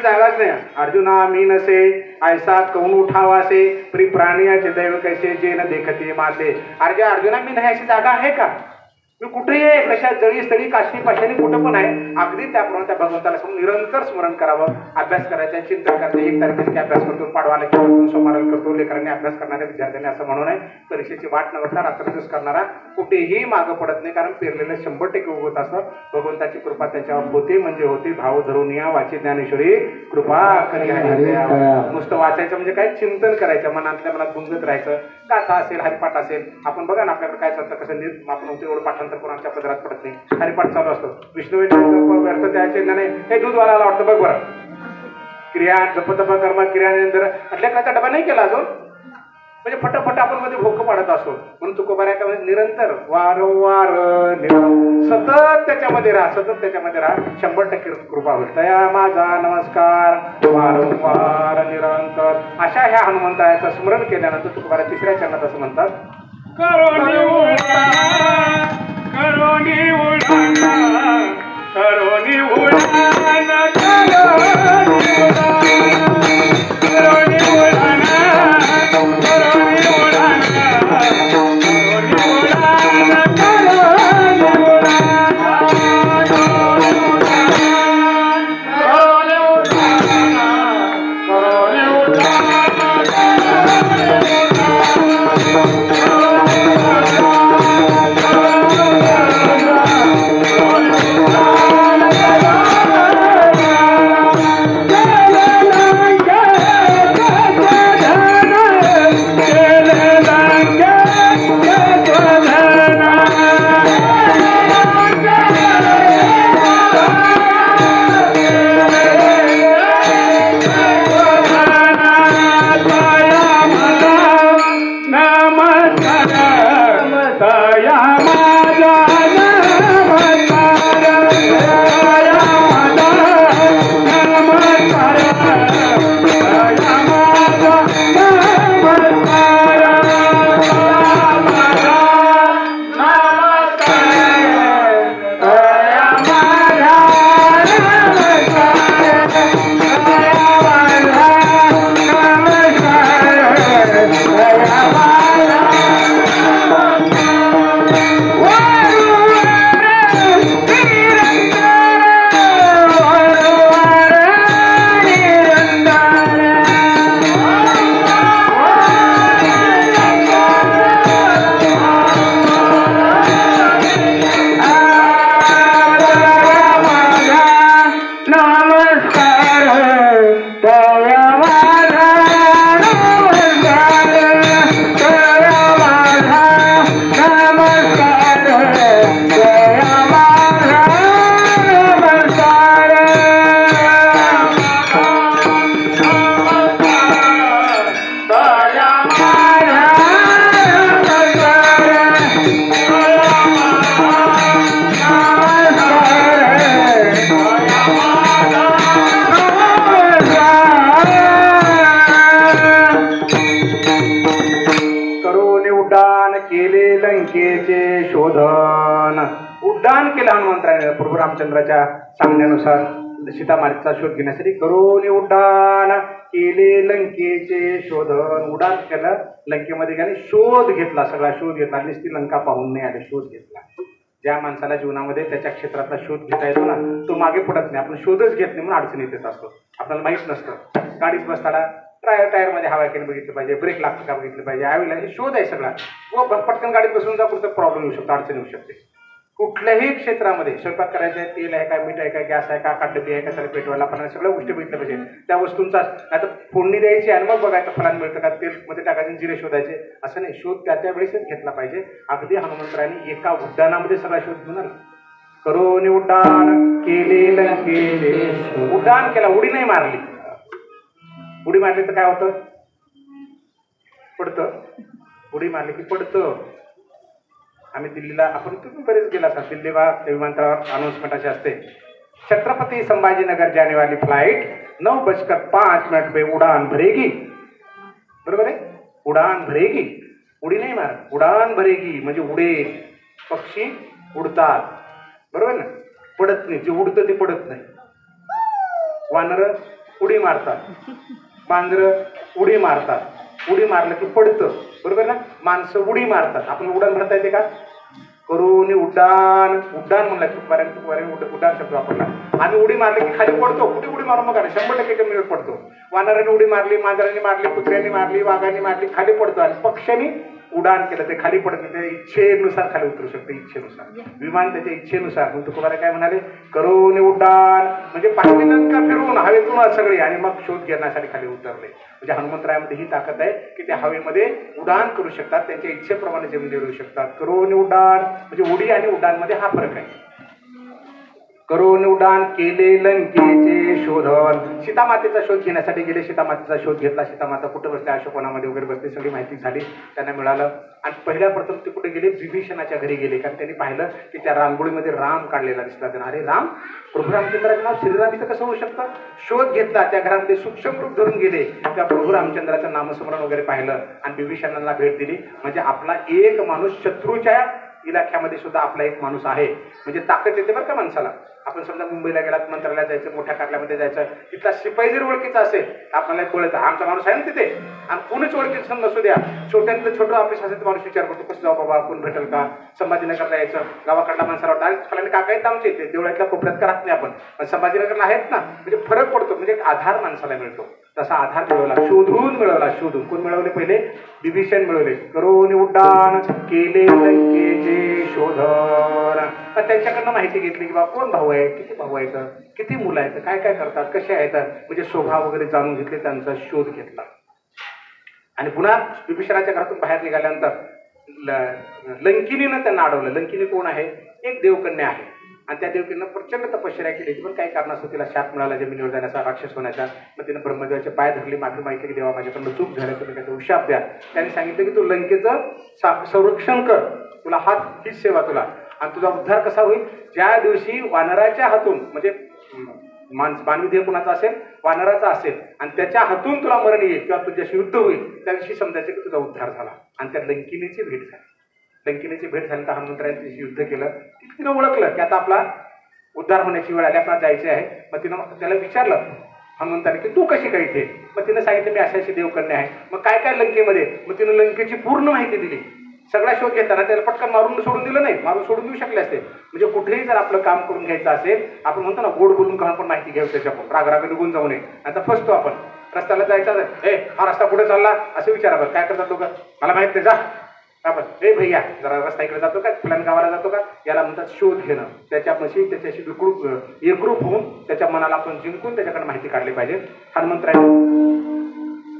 जागाच नाही. अर्जुना मी नसे ऐसा कौन उठावासे, प्री प्राणियाचे दैव कैसे जे न देखते मासे. अर्जुना मी नाही अशी जागा आहे का? मी कुठेही आहे, कशा जळी स्थळी काष्टी पाशाने कुठं पण आहे, अगदी त्याप्रमाणे त्या भगवंताला समोर निरंतर स्मरण करावं, अभ्यास करायचा, चिंतन करायचं. 1 तारखेला अभ्यास करतो, पाडवाला करतो, सोमवाराला करतो, लेकरांनी अभ्यास करणाऱ्या विद्यार्थ्यांनी असं म्हणू नये. परीक्षेची वाट न बघता रात्रदिवस करणारा कुठेही मागं पडत नाही, कारण पेरलेलं 100% उगवत असतं. भगवंताची कृपा त्याच्यावर होती म्हणजे होती. भाव धरून या वाची ज्ञानेश्वरी कृपा करी आहे. नुसतं वाचायचं म्हणजे काय, चिंतन करायचं, मनातल्या मनात गुंजत राहायचं. गाथा असेल, हरिपाठ असेल, आपण बघा ना आपल्याकडे काय चालतं, कसं आपण होते एवढं पाठांतर करून आमच्या पदरात पडत नाही. हरिपाठ चालू असतो, विष्णू व्यर्थ त्याचे नाही, हे दूधवाला आवडतं बघ बरं. क्रिया जपतप कर्म क्रियानंतर लेकराचा डबा नाही केला अजून, म्हणजे फटाफट आपण मध्ये भोकं पाडत असतो. म्हणून तुकोबाऱ्या काय निरंतर वारंवार सतत त्याच्यामध्ये राहा, सतत त्याच्यामध्ये राहा. 100% कृपा होईल. तया माझा नमस्कार वारंवार निरंतर. अशा ह्या हनुमंताचं स्मरण केल्यानंतर तुकोबाऱ्या 3ऱ्या चरणात असं म्हणतात, करोनी उडान, करोनी उडान, करोनी उडान, करोनी उडान, करोनी उडान, करोनी उडान, करोनी उड्डाण केलं हनुमंतराने प्रभू रामचंद्राच्या सांगण्यानुसार सीतामातेचा शोध घेण्यासाठी. करोनी उड्डाण केले लंकेचे शोधन. उड्डाण केलं, लंकेमध्ये गेले, शोध घेतला, सगळा शोध घेतला. नुसती लंका पाहून नाही आले, शोध घेतला. ज्या माणसाला जीवनामध्ये त्याच्या क्षेत्रातला शोध घेता येतो ना, तो मागे पडत नाही. आपण शोधच घेत नाही म्हणून अडचणीत येत असतो. आपल्याला माहीत नसतं. गाडीत बसताना टायरमध्ये हवा केलं बघितलं पाहिजे, ब्रेक लागतं का बघितलं पाहिजे, यावेळेला हे शोध आहे सगळा. व पटकन गाडीत बसून जा, कुठचा प्रॉब्लेम येऊ शकतो, अडचण येऊ शकते. कुठल्याही क्षेत्रामध्ये स्वयंपाक करायचं आहे, तेल आहे का, मीठ आहे का, गॅस आहे का, काडबी आहे का, त्याला पेटवायला आपण सगळ्या गोष्टी बघितल्या पाहिजे. त्या वस्तूंचा आता फोडणी द्यायची आणि मग बघायचं फळान मिळतं का, तेलमध्ये टाकायचे, जिरे शोधायचे, असं नाही. शोध त्या वेळेसच घेतला पाहिजे. अगदी हनुमंतरायांनी एका उड्डाणामध्ये सगळा शोध घेऊन आला. करोनी उड्डाण केले लंकेचे. उड्डाण केला, उडी नाही मारली. उडी मारली तर काय होतं, पडतं. उडी मारली की पडतं. आम्ही दिल्लीला, आपण तुम्ही बरेच गेला असाल, दिल्लीला विमानतळावर अनाउन्समेंट अशी असते, छत्रपती संभाजीनगर जाने वाली फ्लाइट 9:05 पे उडान भरेगी. बरोबर आहे, उडान भरेगी. उडी नाही मारत, उडान भरेगी म्हणजे उडेल. पक्षी उडतात, बरोबर ना, पडत नाही. जे उडतं ते पडत नाही. वानरं उडी मारतात, मांजरं उडी मारतात. उडी मारलं की पडतं, बरोबर ना. माणसं उडी मारतात. आपण उडान भरता येते का, करून उड्डाण. उड्डाण म्हणला की उड्डाण शब्द वापरला. आम्ही उडी मारली की खाली पडतो. कुठे उडी मारून बघा 100% जमिनीवर पडतो. वानराने उडी मारली, मांजराने मारली, कुत्र्याने मारली, वाघाने मारली, खाली पडतो. आणि पक्ष्याने उडाण केलं ते खाली पडत नाही. इच्छेनुसार खाली उतरू शकते, इच्छेनुसार. विमान त्याच्या इच्छेनुसार. म्हणून तुकोबारा काय म्हणाले, करून उड्डाण म्हणजे पाहिली लंका फिरून हवेतून सगळी आणि मग शोध घेण्यासाठी खाली उतरले. म्हणजे हनुमंतरायामध्ये ही ताकद आहे की ते हवेमध्ये उड्डाण करू शकतात, त्यांच्या इच्छेप्रमाणे जमिनीवर येऊ शकतात. करून उड्डाण म्हणजे उडी आणि उड्डाणमध्ये हा फरक आहे. करून उड्डाण केले लंकेचे शोधन. सीतामातेचा शोध घेण्यासाठी गेले, सीतामातेचा शोध घेतला. सीतामाता कुठे बसते, अशोकवनामध्ये वगैरे बसते, सगळी माहिती झाली, त्यांना मिळालं. आणि पहिल्या प्रथम ते कुठे गेले, विभीषणाच्या घरी गेले. कारण त्यांनी पाहिलं की त्या रांगोळीमध्ये राम काढलेला दिसला त्यांना. अरे राम, प्रभू रामचंद्राचं नाव श्रीराम इथं कसं होऊ शकतं. शोध घेतला, त्या घरामध्ये सूक्ष्म रूप धरून गेले, त्या प्रभू रामचंद्राचं नामस्मरण वगैरे पाहिलं आणि विभीषणाला भेट दिली. म्हणजे आपला एक माणूस शत्रूच्या इलाख्यामध्ये सुद्धा आपला एक माणूस आहे. म्हणजे ताकद येते बरं का माणसाला. आपण समजा मुंबईला गेलात, मंत्रालयात जायचं, मोठ्या कार्यालयामध्ये जायचं, तिथला शिपाई जर ओळखीचा असेल आपल्याला कळतं आमचा माणूस आहे ना तिथे. आणि कोणीच ओळखीचं नसू द्या, छोट्यातलं छोटं ऑफिस असेल तर माणूस विचार करतो कसं जाऊ बाबा, कोण भेटेल का. संभाजीनगरला यायचं, गावाकडला माणसाला वाटतं अरे फलाने काका आहेत आमचे इथे, देवळातल्या कोपऱ्यात का राहत नाही आपण, पण संभाजीनगरला आहेत ना. म्हणजे फरक पडतो, म्हणजे एक आधार माणसाला मिळतो. तसा आधार मिळवला, शोधून मिळवला. शोधून कोण मिळवले, पहिले विभीषण मिळवले. करून उड्डाण केले लंकेचे शोधन. तर त्यांच्याकडनं माहिती घेतली की बाबा कोण भाऊ आहे, किती भाऊ आहेत, किती मुलं आहेत, काय काय करतात, कसे आहेत, म्हणजे स्वभाव वगैरे जाणून घेतले, त्यांचा शोध घेतला. आणि पुन्हा विभीषणाच्या घरातून बाहेर निघाल्यानंतर लंकिनीनं त्यांना अडवलं. लंकिनी कोण आहे, एक देवकन्या आहे. आणि त्या देवकीनं प्रचंड तपश्चर्या केली, पण काही कारणास्तव तिला शाप मिळाला जमिनीवर जाण्याचा, राक्षस होण्याचा. मग तिनं ब्रह्मदेवाचे पाय धरले, माफी मागितली की देवा माझ्याकडनं चूक झाली, तुम्ही त्याचा शाप द्या. त्यांनी सांगितलं की तू लंकेचं संरक्षण कर, तुला हीच सेवा तुला. आणि तुझा उद्धार कसा होईल, ज्या दिवशी वानराच्या हातून, म्हणजे मानवी देह कुणाचा असेल, वानराचा असेल, आणि त्याच्या हातून तुला मरण येईल किंवा तुझ्याशी युद्ध होईल, त्या दिवशी समजायचं की तुझा उद्धार झाला. आणि त्या लंकिनीची भेट झाली. लंकिनीची भेट झाली तर हनुमंतरायांनी युद्ध केलं. तिनं ओळखलं की आता आपला उद्धार होण्याची वेळ आली, आपल्याला जायचे आहे. मग तिनं त्याला विचारलं हनुमंताने की तू कशी काय इथे. मग तिनं सांगितलं मी अशी देवकन्या आहे. मग काय काय लंकेमध्ये, मग तिनं लंकेची पूर्ण माहिती दिली. सगळा शोध घेताना त्याला पटकन मारून सोडून दिलं नाही, मारून सोडून देऊ शकले असते. म्हणजे कुठेही जर आपलं काम करून घ्यायचं असेल, आपण म्हणतो ना गोड बोलून का पण माहिती घ्यावी त्याच्याकडून, राग निघून जाऊ नये. आता फसतो आपण, रस्त्याला जायचं, हा रस्ता कुठे चालला असं विचारा. बरं काय करतात लोक, मला माहित नाही जा आपण, भैया जरा रस्ता इकडे जातो का, फुलान गावाला जातो का, याला म्हणतात शोध घेणं. त्याच्याशी एकरूप होऊन त्याच्या मनाला आपण जिंकून त्याच्याकडे माहिती काढली पाहिजे. हनुमंतराय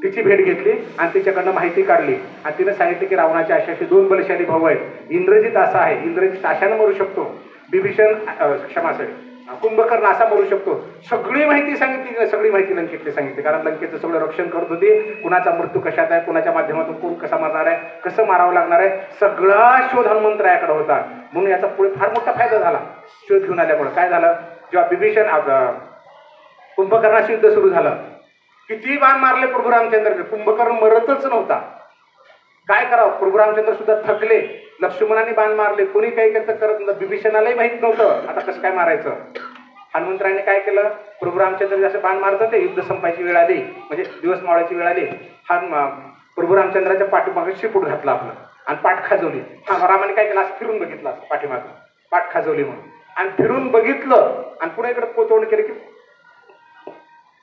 तिची भेट घेतली आणि तिच्याकडनं माहिती काढली. आणि तिने सांगितले की रावणाचे अशाशी 2 बलशाली भाऊ आहेत. इंद्रजित असा आहे, इंद्रजित अशानं मरू शकतो. विभीषण कुंभकर्ण असा मरू शकतो. सगळी माहिती सांगितली, सगळी माहिती लंकेतली सांगितली. कारण लंकेचं सगळं रक्षण करत होते. कुणाचा मृत्यू कशात आहे, कुणाच्या माध्यमातून कोण कसा मरणार आहे, कसं मारावं लागणार आहे, सगळा शोध हनुमंतरायाकडे होता. म्हणून याचा पुढे फार मोठा फायदा झाला. शोध घेऊन आल्यामुळे काय झालं, जेव्हा विभीषण कुंभकर्णाशी युद्ध सुरू झालं, किती बाण मारले प्रभू रामचंद्र, कुंभकर्ण मरतच नव्हता. काय करावं, प्रभू रामचंद्र सुद्धा थकले. लक्ष्मणाने बाण मारले, कोणी काही करत नव्हतं. विभीषणालाही माहित नव्हतं आता कसं काय मारायचं. हनुमंतरायाने काय केलं, प्रभू रामचंद्र जसं बाण मारत होते, युद्ध संपायची वेळ आली, म्हणजे दिवस मावळायची वेळ आली. प्रभू रामचंद्राच्या पाठीमागे शिपूट घातला आपलं आणि पाठ खाजवली. रामाने काय केलं, असं फिरून बघितलं, असं पाठीमागं पाठ खाजवली म्हणून. आणि फिरून बघितलं आणि पुन्हा इकडे कोतवण केलं की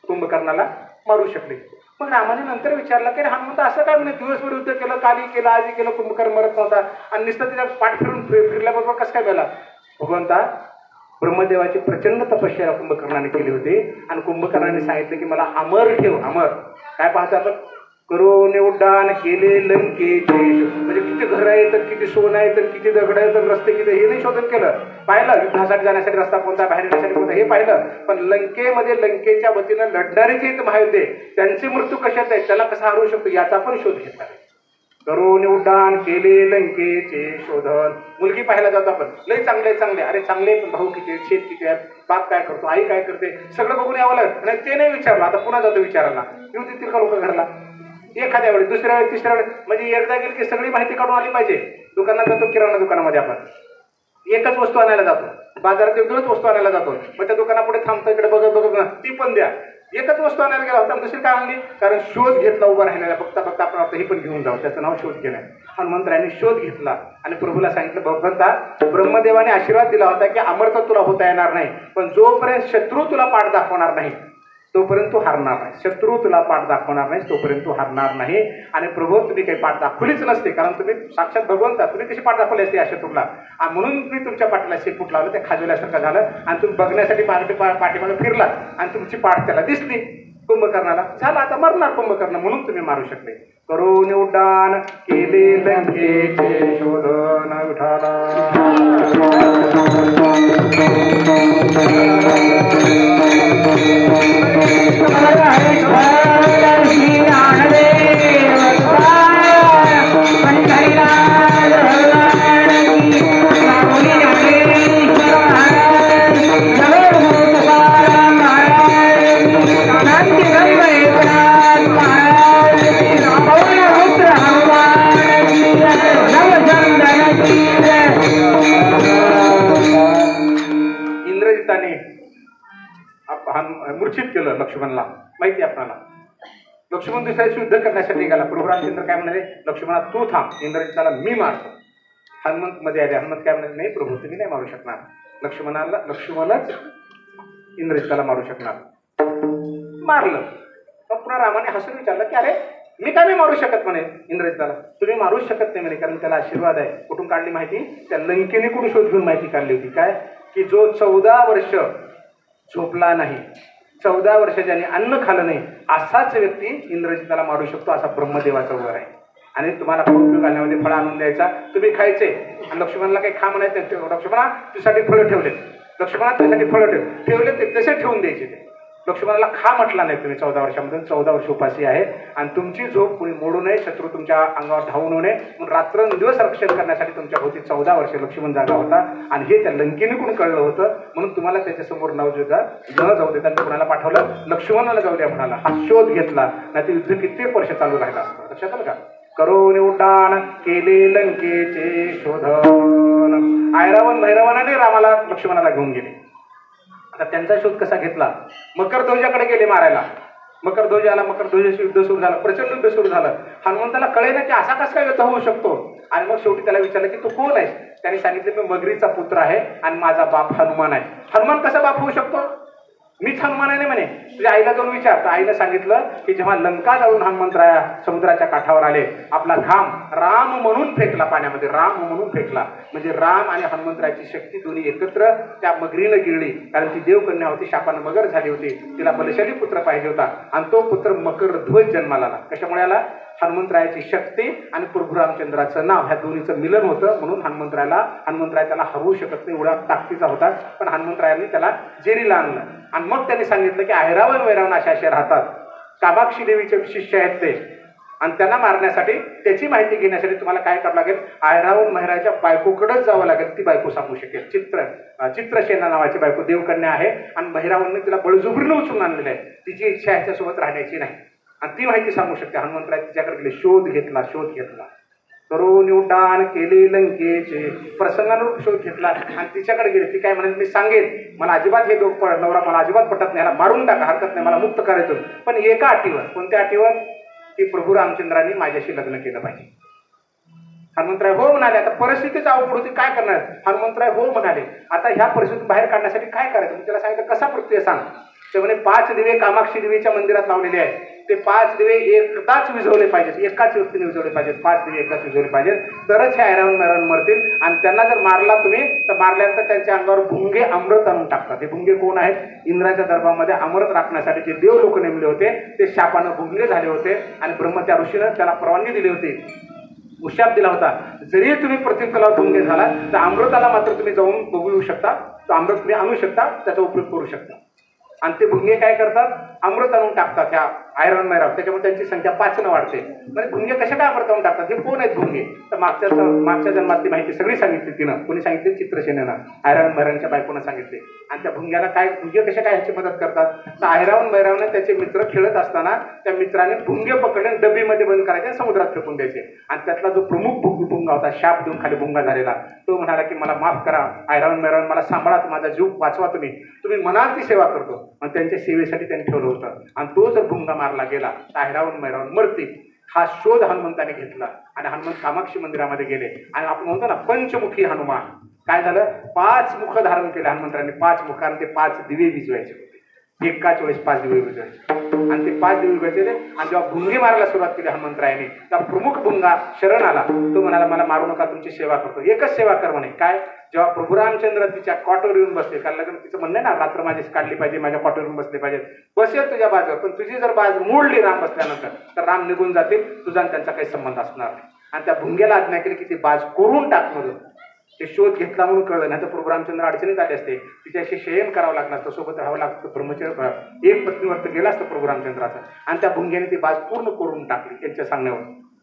कुंभकर्णाला मारू शकले. मग रामाने नंतर विचारलं की हनुमंत असं काय म्हणे, दिवसभर युद्ध केलं, काली केलं, आजी केलं, कुंभकर्ण मरत नव्हता आणि नुसतं तिच्या पाठ फिरल्याबरोबर कसं काय गेला. भगवंता, ब्रह्मदेवाची प्रचंड तपश्चर्या कुंभकर्णाने केली होती आणि कुंभकर्णाने सांगितलं की मला अमर ठेव. अमर काय पाहतो आपण, करून उड्डाण केले लंकेचे. म्हणजे किती घर आहे तर किती सोनं आहे तर किती दगड आहे तर रस्ते किती, हे नाही शोधन केलं. पाहिलं युद्धासाठी जाण्यासाठी रस्ता कोणता, बाहेर येण्यासाठी कोणता, हे पाहिलं. पण लंकेमध्ये लंकेच्या वतीनं लढणारे जे महायुद्धे, त्यांचे मृत्यू कशात आहेत, त्याला कसा हरवू शकतो, याचा पण शोध घेतला. करून उड्डाण केले लंकेचे शोधन. मुलगी पाहायला जातो आपण, लय चांगले चांगले, अरे चांगले पण भाऊ किती आहेत, शेत किती आहेत, बाप काय करतो, आई काय करते, सगळं बघून यावं लागतं. आणि ते नाही विचारलं, आता पुन्हा जातो विचारायला. येऊ देतील का लोक घरला. एखाद्या वेळी, दुसऱ्या वेळी, तिसऱ्या वेळी, म्हणजे एकदा गेली की सगळी माहिती काढून आली पाहिजे. दुकानात जातो, किराणा दुकानामध्ये आपण एकच वस्तू आणायला जातो, बाजारात वेगळंच वस्तू आणायला जातो. मग त्या दुकानापुढे थांबतो, इकडे बघत ती पण द्या, एकच वस्तू आणायला गेला होता, दुसरी काय आणली? कारण शोध घेतला उभा राहिलेला. बघता बघता आपण वाटतं हे पण घेऊन जाऊ, त्याचं नाव शोध घेणं. हनुमंतरायांनी शोध घेतला आणि प्रभूला सांगितलं, भगवंता, ब्रह्मदेवाने आशीर्वाद दिला होता की अमरता तुला होता येणार नाही, पण जोपर्यंत शत्रू तुला पाठ दाखवणार नाही तोपर्यंत तू हारणार नाही. शत्रू तुला पाठ दाखवणार नाही तोपर्यंत तू हारणार नाही. आणि प्रभू, तुम्ही काही पाठ दाखवलीच नसते, कारण तुम्ही साक्षात भगवंता, तुम्ही कशी पाठ दाखवली असते या शत्रूला? म्हणून तुम्ही तुमच्या पाठीला शेपूट लावलं, ते खाजवल्यासारखं झालं आणि तुम्ही बघण्यासाठी पाठीमागे फिरला आणि तुमची पाठ त्याला दिसली कुंभकर्णाला. झालं, आता मरणार कुंभकर्ण, म्हणून तुम्ही मारू शकले. करून उड्डाण केले लंकेचे शोधन विठाला. मूर्छित केलं लक्ष्मणला. माहिती आपल्याला, लक्ष्मण दुसऱ्या युद्ध करण्यासाठी निघाला. प्रभू रामचंद्र काय म्हणाले, लक्ष्मणा तू थांब, इंद्रजिताला मी मारतो. हनुमंत मध्ये आले. हनुमंत काय म्हणाले, नाही प्रभू, तुम्ही नाही मारू शकणार. लक्ष्मणच इंद्रजिताला मारू शकणार. मारलं. मग पुन्हा रामाने हसून विचारलं की अरे मी काय नाही मारू शकत म्हणे इंद्रजिताला. तुम्ही मारूच शकत नाही म्हणे, कारण त्याला आशीर्वाद आहे. कुठून काढली माहिती? त्या लंकेने कुठून शोध घेऊन माहिती काढली होती. काय की जो 14 वर्ष झोपला नाही, 14 वर्ष ज्याने अन्न खाल्लं नाही, असाच व्यक्ती इंद्रजिताला मारू शकतो, असा ब्रह्मदेवाचा वर आहे. आणि तुम्हाला उपयोग घालण्यामध्ये फळं आणून द्यायचा, तुम्ही खायचे. आणि लक्ष्मणाला काही खा म्हणायचं, लक्ष्मणा तुझ्यासाठी फळं ठेवले, लक्ष्मणा तुझ्यासाठी फळं ठेवले, ते तसे ठेवून द्यायचे. ते लक्ष्मणाला खा म्हटला नाही तुम्ही. 14 वर्षामधून 14 वर्ष उपाशी आहे आणि तुमची झोप कुणी मोडू नये, शत्रू तुमच्या अंगावर धावून नये म्हणून रात्रंदिवस रक्षण करण्यासाठी तुमच्या भोवती 14 वर्ष लक्ष्मण जागा होता. आणि हे त्या लंकेने कोण कळलं होतं, म्हणून तुम्हाला त्याच्यासमोर न जाऊ देता कोणाला पाठवलं, लक्ष्मणाला जाऊ द्या म्हणाला. हा शोध घेतला, नाही ते युद्ध कित्येक वर्ष चालू राहिलं असतं. लक्षात आलं का? करून उड्डाण केले लंकेचे शोधन. ऐरावण भैरवानाने रामाला लक्ष्मणाला घेऊन गेले. आता त्यांचा शोध कसा घेतला? मकरध्वजाकडे गेले मारायला. मकरध्वज आला, मकरध्वजाशी युद्ध सुरू झालं, प्रचंड युद्ध सुरू झालं. हनुमंताला कळे ना की असा कसा काय युद्ध होऊ शकतो. आणि मग शेवटी त्याला विचारलं की तू कोण आहेस? त्याने सांगितलं मी मगरीचा पुत्र आहे आणि माझा बाप हनुमान आहे. हनुमान कसा बाप होऊ शकतो? मीच हनुमान आहे म्हणे. तुझ्या आईला जाऊन विचार. तर आईला सांगितलं की जेव्हा लंका जाऊन हनुमंतराया समुद्राच्या काठावर आले, आपला घाम राम म्हणून फेकला पाण्यामध्ये, राम म्हणून फेकला. म्हणजे राम आणि हनुमंतरायाची शक्ती दोन्ही एकत्र त्या मगरीनं गिळली. कारण ती देवकन्या होती, शापानं मगर झाली होती, तिला बलशाली पुत्र पाहिजे होता आणि तो पुत्र मकरध्वज जन्माला आला. कशामुळे आला? हनुमंतरायाची शक्ती आणि प्रभू रामचंद्राचं नाव, ह्या दोन्हीचं मिलन होतं. म्हणून हनुमंतराय त्याला हरवू शकत नाही, एवढा ताकदीचा होता. पण हनुमंतरायांनी त्याला जेरीला आणलं आणि मग त्यांनी सांगितलं की ऐरावण वैरावण असे राहतात, कामाक्षी देवीचे शिष्य आहेत ते, आणि त्यांना मारण्यासाठी, त्याची माहिती घेण्यासाठी तुम्हाला काय करावं लागेल? ऐरावण महिराच्या बायकोकडेच जावं लागेल. ती बायको सांगू शकेल. चित्रसेना नावाची बायको देवकन्या आहे आणि महिरावणने तिला बळजुबरीने उचलून आणलेलं आहे. तिची इच्छा ह्याच्यासोबत राहण्याची नाही आणि ती माहिती सांगू शकते. हनुमंतराय तिच्याकडे गेले, शोध घेतला. करून उड्डाण केले लंकेचे, प्रसंगानुरूप शोध घेतला आणि तिच्याकडे गेले. ती काय म्हणेल, मी सांगेन, मला अजिबात हे नवरा मला अजिबात पटत नाही, ह्याला मारून टाका, हरकत नाही, मला मुक्त करायचं, पण एका अटीवर. कोणत्या अटीवर? की प्रभू रामचंद्रांनी माझ्याशी लग्न केलं पाहिजे. हनुमंतराय हो म्हणाले. आता परिस्थितीच अवघड होती, काय करणार? हनुमंतराय हो म्हणाले. आता ह्या परिस्थितीतून बाहेर काढण्यासाठी काय करायचं? मी त्याला सांगितलं कसा प्रत्यय सांग. ते म्हणे 5 दिवे कामाक्षी देवीच्या मंदिरात लावलेले आहेत, ते 5 दिवे एकदाच विझवले पाहिजेत, एकाच व्यक्तीने विझवले पाहिजेत. 5 दिवे एकदाच विझवले पाहिजेत, तरच हे ऐरावण मैरावण मरतील. आणि त्यांना जर मारला तुम्ही, तर मारल्यानंतर त्यांच्या अंगावर भुंगे अमृत आणून टाकतात. हे भुंगे कोण आहेत? इंद्राच्या दरबारामध्ये अमृत राखण्यासाठी जे देव लोक नेमले होते, ते शापानं भुंगे झाले होते आणि ब्रह्म त्या ऋषीनं त्याला परवानगी दिली होती, उशाप दिला होता. जरी तुम्ही प्रतिकलावर भुंगे झाला तर अमृताला मात्र तुम्ही जाऊन बघू येऊ शकता, तो अमृत तुम्ही आणू शकता, त्याचा उपयोग करू शकता. आणि ते भुंगे काय करतात? अमृत आणून टाकतात ह्या आयरॉन मैराव, त्याच्यामुळे त्यांची संख्या 5 वाढते. म्हणजे भुंगे कशा काय वर्तवून टाकतात, हे कोण आहेत भुंगे? तर मागच्या जन्मातली माहिती सगळी सांगितली तिनं. कोणी सांगितली? चित्रसेनेनं, आयरावण मैरावणच्या बायकोनं सांगितले. आणि त्या भुंग्याला काय, भुंगे कशा काय ह्याची मदत करतात? तर आयरावण मैरावने त्याचे मित्र खेळत असताना त्या मित्राने भुंगे पकडले, डबीमध्ये बंद करायचे, समुद्रात फेकून द्यायचे. आणि त्यातला जो प्रमुख भुंगा होता, शाप देऊन खाली भुंगा झालेला, तो म्हणाला की मला माफ करा आयरावण मैरावण, मला सांभाळा, माझा जीव वाचवा, तुम्ही म्हणाल ती सेवा करतो. आणि त्यांच्या सेवेसाठी त्यांनी ठेवलं होतं. आणि तो जर भुंगा मारला गेला तर आयरावण मैरावण मरतील. हा शोध हनुमंताने घेतला आणि हनुमंत कामाक्षी मंदिरामध्ये गेले. आणि आपण म्हणतो ना पंचमुखी हनुमान, काय झालं? 5 मुख धारण केले हनुमंतांनी. 5 मुखांनी ते 5 दिवे विजवायचे होते. एकाच वेळेस 5 दिवे विजवायचे. आणि ते 5 दिवे विजवायचे. आणि जेव्हा भुंगे मारायला सुरुवात केली हनुमंतरायांनी, तेव्हा प्रमुख भुंगा शरण आला. तो म्हणाला मला मारू नका, तुमची सेवा करतो. एकच सेवा कर म्हणे. काय? जेव्हा प्रभू रामचंद्र तिच्या कॉटवर येऊन बसले, कारण लग्न तिचं म्हणणं आहे ना, रात्र माझी काढली पाहिजे, माझ्या कॉटवर येऊन बसले पाहिजे. बसेल तुझ्या बाजूवर, पण तुझी जर बाजू मोडली राम बसल्यानंतर, तर राम निघून जातील, तुझा आणि त्यांचा काही संबंध असणार नाही. आणि त्या भुंग्याला आज्ञा केली की ती बाज कोरून टाक म्हणून. ते शोध घेतला म्हणून कळलं, नाही तर प्रभू रामचंद्र अडचणीत आले असते. तिच्याशी शयन करावं लागलं असतं, सोबत राहावं लागतं, ब्रह्मचर्य एक पत्नीवर गेला असतं प्रभू रामचंद्राचं. आणि त्या भुंग्याने ती बाज पूर्ण कोरून टाकली त्यांच्या सांगण्यावर.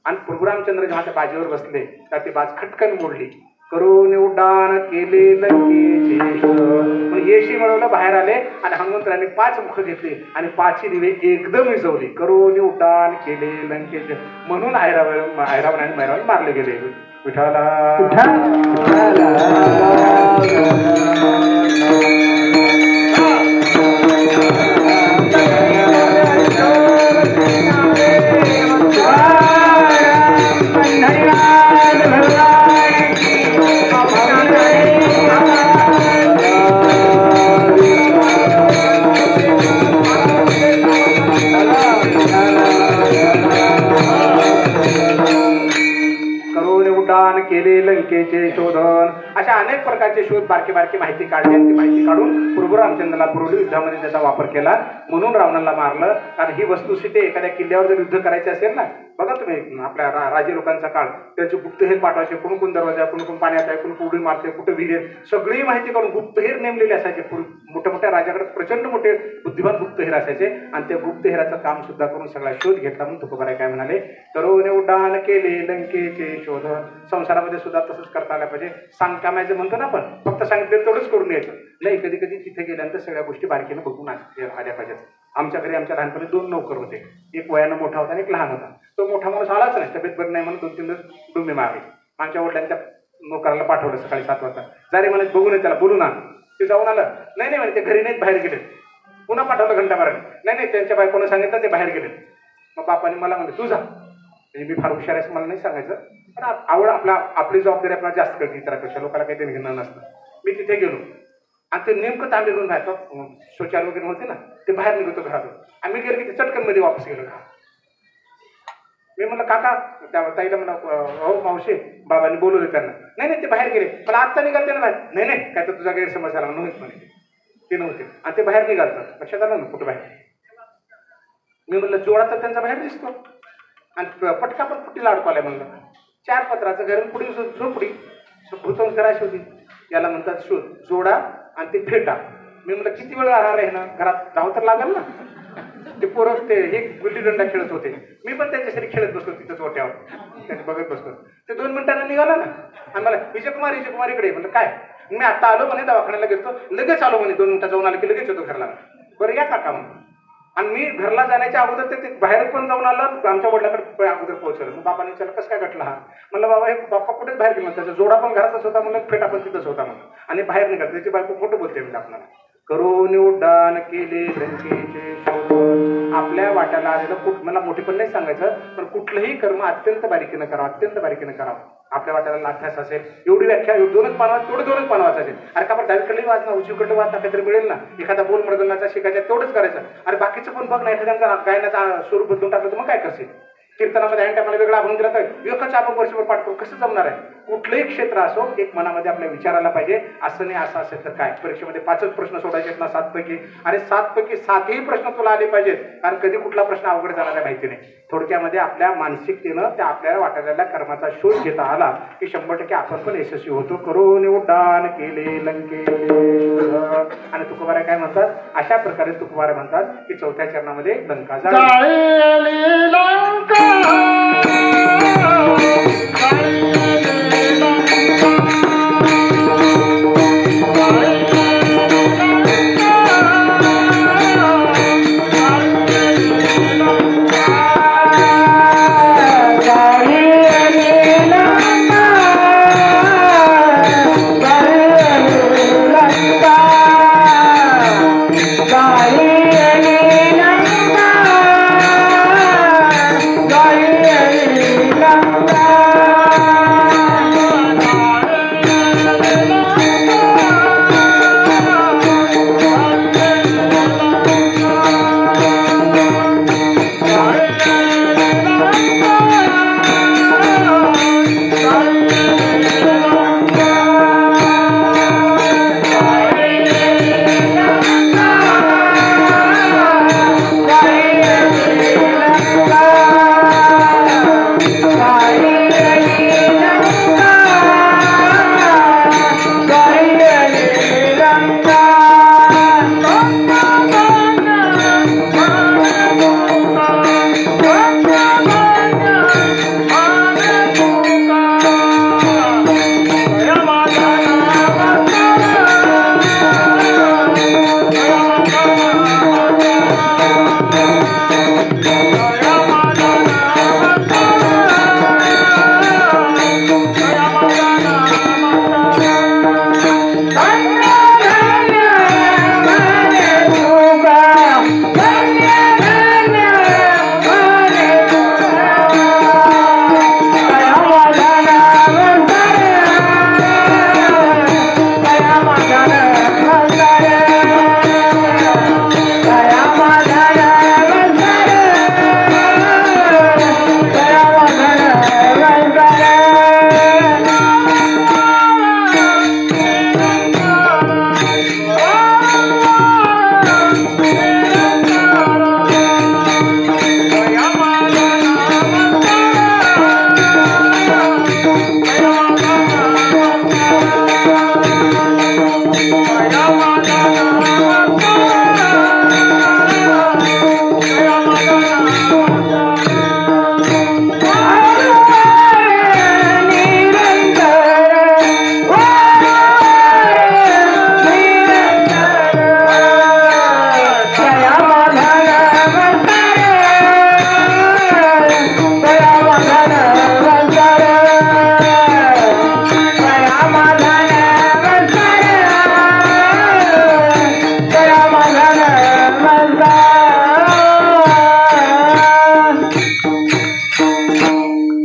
आणि प्रभू रामचंद्र जेव्हा त्या बाजीवर बसले, तर ती बाज खटकन मोडली. करून उड्डाण केले लंकेचे, येशी मिळवलं, बाहेर आले. आणि हनुमंतरांनी 5 मुख घेतली आणि 5 दिवे एकदम विझवली. करून उड्डाण केले लंकेचे, म्हणून आयरावण आणि मैरावण मारले गेले. विठाला केले लंकेचे शोधन. अशा अनेक प्रकारचे शोध, बारकी बारकी माहिती काढली. आणि ती माहिती काढून प्रभू रामचंद्राला पुरवली. युद्धामध्ये त्याचा वापर केला, म्हणून रावणाला मारलं. कारण ही वस्तुस्थिती एखाद्या किल्ल्यावर जर युद्ध करायचे असेल ना, बघा तुम्ही आपल्या राजे लोकांचा काळ, त्याचे गुप्तहेर पाठवायचे, कोण दरवाजा, कोण पाण्यात आहे, कोण उडी मारते, कुठे विहीर, सगळी माहिती काढून गुप्तहेर नेमलेले असायचे. मोठ्या मोठ्या राजाकडे प्रचंड मोठे बुद्धिमान गुप्तहेर असायचे. आणि त्या गुप्तहेराचं काम सुद्धा करून सगळा शोध घेतला. म्हणून तुकोबाराय काय म्हणाले? करून उड्डाण केले लंकेचे शोधन. संसारामध्ये सुद्धा तसंच करता आलं पाहिजे. सांगकामायचं म्हणतो ना आपण, फक्त सांगितलं तेवढंच करून घ्यायचं नाही. कधी कधी तिथे गेल्यानंतर सगळ्या गोष्टी बारकीनं बघून आल्या पाहिजेत. आमच्या घरी आमच्या लहानपणी 2 नोकर होते. एक वयानं मोठा होता आणि एक लहान होता. तो मोठा माणूस आलाच नाही, तब्येत बरी नाही म्हणून 2-3 दिवस डुम्मे मारले. आमच्या वडिलांनी त्या नोकराला पाठवलं सकाळी 7 वाजता. जारी म्हणे बघून त्याला बोलून आण. ते जाऊन आलं, नाही म्हणे ते घरी नाहीत, बाहेर गेले. पुन्हा पाठवलं घंटाभराने, नाही त्यांच्या बायकोनं सांगितलं ते बाहेर गेले. मग बापाने मला म्हणले तू जा. म्हणजे मी फार हुशार आहे असं मला नाही सांगायचं, पण आवड आपली जबाबदारी आपल्याला जास्त कळते इतरांपेक्षा. लोकांना काही देणं घेणं नसतं. मी तिथे गेलो आणि ते नेमकं तांबे घेऊन बाहेर, शौचालय वगैरे होते ना, ते बाहेर निघतो घरातून. आम्ही गेलो की ते चटकनमध्ये वापस गेलो. मी म्हणलं काका, त्या ताईला म्हणा हो मावशी, बाबांनी बोलवले त्यांना. नाही ते बाहेर गेले. मला आत्ता निघालते ना बाहेर. नाही काय तर तुझा गैरसमज झाला, नव्हते म्हणे, ते नव्हते. आणि ते बाहेर निघालतात, लक्षात आलं ना कुठं बाहेर. मी म्हणलं जोडा तर त्यांचा बाहेर दिसतो. आणि पटका पण फुटीला अडकवायला म्हणलं. 4 पत्राचं घर, पुढे झोपडी, भूतवंश करायची होती. याला म्हणतात शोध. जोडा आणि ते फेटा. मी म्हणलं किती वेळ राहणार आहे ना, घरात जावं तर लागेल ना. ते पोरं ते हे गुल्ली डंडा खेळत होते. मी पण त्यांच्यासाठी खेळत बसलो तिथं जोट्यावर, त्यांनी बघत बसलो. ते 2 मिनिटांना निघाला ना. आणि मला विजयकुमार इकडे. म्हणलं काय? मी आता आलो म्हणे, दवाखान्याला गेलो, लगेच आलो म्हणे. 2 मिनिटं जाऊन आलं की लगेच येतो घरला. बरं या काका म्हणून. आणि मी घरला जाण्याच्या अगोदर ते बाहेर पण जाऊन आलं, आमच्या वडिलांकडे अगोदर पोहोचलं. मग बापाने विचारलं कसं काय घटलं हा? म्हणलं बाबा हे बाप्पा कुठेच बाहेर गेलो, त्याचा जोडा पण घरातच होता म्हणलं, फेटा पण तिथंच होता म्हणून. आणि बाहेर निघाल, त्याची बायको खोटं बोलते म्हणजे आपल्याला. करून उड्डाण केले लंकेचे शोधन. आपल्या वाट्याला आलेलं मला मोठी पण नाही सांगायचं, पण कुठलंही कर्म अत्यंत बारीकीनं करावं, अत्यंत बारीकीनं करावं. आपल्या वाट्याला लाथ्यास असेल, एवढी व्याख्या 2च पानवाच, तेवढं 2च पानवाच असेल. अरे का बरं डावीकडली वाचना, उजवीकडलं वाचना काहीतरी मिळेल ना. एखादा बोल मृदंगाचा शिकायचा तेवढंच करायचं. अरे बाकीचं पण बघ ना, एखाद्याचा गायनाचा स्वरूप बदलून टाकलं तर मग काय करशील? कीर्तनामध्ये ऐन टायमाला वेगळा अभंग दिला तर एकच आपण वर्षभर पाठ करू, कसं जमणार आहे? कुठलंही क्षेत्र असो, एक मनामध्ये आपल्या विचारायला पाहिजे. असं नाही असं असेल तर काय? परीक्षेमध्ये 5च प्रश्न सोडायचे आहेत ना 7 पैकी. अरे 7 पैकी 7ही प्रश्न तुला आले पाहिजेत, कारण कधी कुठला प्रश्न अवघड जाणार आहे माहिती नाही. थोडक्यामध्ये आपल्या मानसिकतेनं त्या आपल्याला वाटायला कर्माचा शोध घेता आला की 100% आपण पण यशस्वी होतो. करून उड्डाण केले लंकेश्वर. आणि तुकोबारा काय म्हणतात, अशा प्रकारे तुकोबारा म्हणतात की चौथ्या चरणामध्ये लंका जाळली.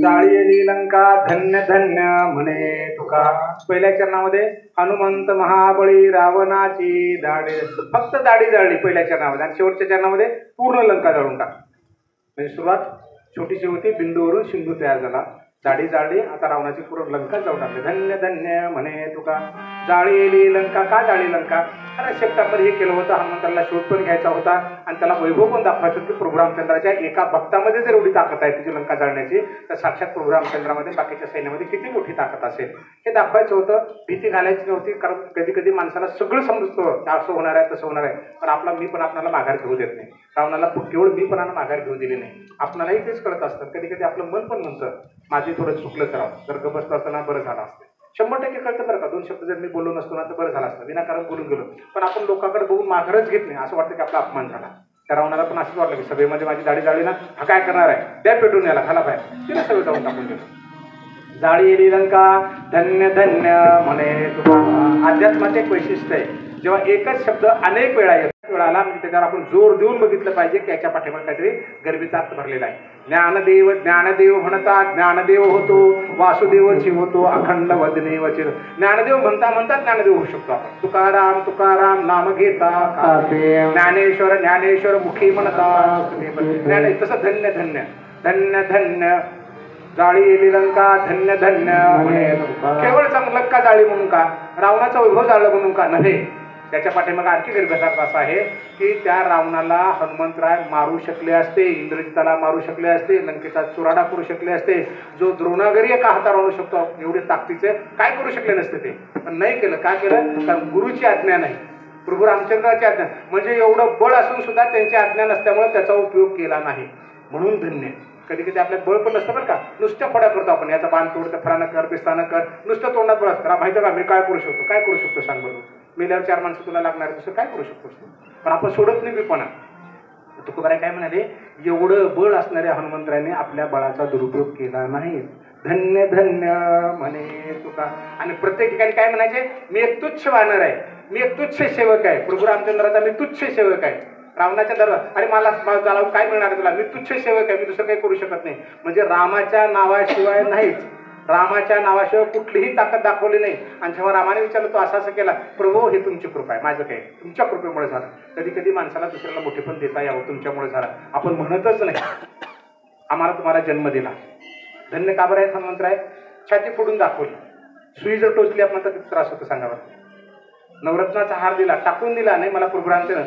जाळली लंका, धन्य धन्य म्हणे तुका. पहिल्या चरणामध्ये हनुमंत महाबळी रावणाची दाढी, फक्त दाढी जाळली पहिल्या चरणामध्ये. आणि शेवटच्या चरणामध्ये पूर्ण लंका जाळून टाक. म्हणजे सुरुवात छोटीशी होती, बिंदूवरून सिंधू तयार झाला. दाढी जाळली, आता रावणाची पूर्ण लंका जाळून टाकली. धन्य धन्य म्हणे तुका. जाळलेली लंका. का जाळली लंका? अरे शेपटामध्ये हे केलं होतं, हनुमंताला शोध पण घ्यायचा होता आणि त्याला वैभव पण दाखवायचं होतं की प्रभू रामचंद्राच्या एका भक्तामध्ये जर एवढी ताकद आहे तिची लंका जाळण्याची, तर साक्षात प्रभू रामचंद्रामध्ये बाकीच्या सैन्यामध्ये किती मोठी ताकद असेल हे दाखवायचं होतं. भीती घालायची नव्हती, कारण कधी कधी माणसाला सगळं समजतं असं होणार आहे तसं होणार आहे, पण आपला मी पण आपल्याला माघार घेऊ देत नाही. रावणाला केवळ मी पणानं माघार घेऊ दिली नाही. आपल्यालाही तेच कळत असतं. कधी कधी आपलं मन पण म्हणतं माझे थोडं चुकलंच राव, जर गबसत असताना बरं झालं असतं. 100% कळतं बरं का. 2 शब्द जर मी बोललो नसतो ना तर बरं झालं असतं, विनाकारण बोलून गेलो. पण आपण लोकांकडे बघून माघारच घेत नाही. असं वाटतं की आपला अपमान झाला. त्या रावणाला पण असंच वाटलं की सभेमध्ये माझी दाढी जाळली ना, हा काय करणार आहे, द्या पेटून याला, खाला पाय. तिला सगळं जाऊन टाकून गेलो. जाळी लंका धन्य धन्य म्हणे तुका. अध्यात्माचे एक वैशिष्ट्य आहे, जेव्हा एकच शब्द अनेक वेळा येतो वेळाला म्हणजे त्याच्यावर आपण जोर देऊन बघितलं पाहिजे की याच्या पाठीमागे काहीतरी गर्भित अर्थ भरलेला आहे. ज्ञानदेव ज्ञानदेव म्हणता ज्ञानदेव होतो, वासुदेवची होतो अखंड वदने वचिर. ज्ञानदेव म्हणता म्हणता ज्ञानदेव होऊ शकतो आपण. तुकाराम तुकाराम नाम घेता ज्ञानेश्वर ज्ञानेश्वर मुखी म्हणता ज्ञान. तसं धन्य धन्य धन्य धन्य जाळी लंका धन्य धन्य म्हणे. केवळ लंका जाळी म्हणून का, रावणाचा वैभव जाळलं म्हणून का नव्हे, त्याच्या पाठीमागे आणखी गैरप्रकार असा आहे की त्या रावणाला हनुमंतराय मारू शकले असते, इंद्रजिताला मारू शकले असते, लंकेचा चुराडा करू शकले असते, जो द्रोणागरी एका हातावर आणू शकतो एवढे ताकदीचे काय करू शकले नसते ते, पण नाही केलं. काय केलं? कारण गुरुची आज्ञा नाही, प्रभू रामचंद्राची आज्ञा, म्हणजे एवढं बळ असून सुद्धा त्यांची आज्ञा नसल्यामुळे त्याचा उपयोग केला नाही. म्हणून धन्य. कधी कधी आपल्याला बळ पण नसतं बरं का, नुसत्या फोड्या करतो आपण, याचा बाण तोड, त्या फळानं कर, पिस्तानं कर, नुसतं तोंडात बळ असतं. माहिती का मी काय करू शकतो, काय करू शकतो सांग बरं. मेल्यावर 4 माणसं तुला लागणार, दुसरं काय करू शकतोस तू? पण आपण सोडत नाही विपणा. तुकोबाराय काय म्हणाले, एवढं बळ असणाऱ्या हनुमंतरायाने आपल्या बळाचा दुरुपयोग केला नाही. धन्य धन्य म्हणे तुका. आणि प्रत्येक ठिकाणी काय म्हणायचे, मी एक तुच्छ वानर आहे, मी एक तुच्छ सेवक आहे. प्रभू रामचंद्राचा मी तुच्छ सेवक आहे. रावणाच्या दरबार, अरे मला काय मिळणार तुला, मी तुच्छ सेवक आहे, मी दुसरं काही करू शकत नाही. म्हणजे रामाच्या नावाशिवाय नाहीच, रामाच्या नावाशिवाय कुठलीही ताकद दाखवली नाही. आणि जेव्हा रामाने विचारलं तो असं असं केला, प्रभू हे तुमची कृपा आहे, माझं काय, तुमच्या कृपेमुळे झालं. कधी कधी माणसाला दुसऱ्याला मोठे पण देता यावं, तुमच्यामुळे झालं. आपण म्हणतच नाही आम्हाला तुम्हाला जन्म दिला. धन्य का बरं आहे हनुमंतराय? छाती फोडून दाखवली, सुई जर टोचली आपण तर किती त्रास होतो सांगा बरं. नवरत्नाचा हार दिला, टाकून दिला नाही, मला प्रभू रामचंद्र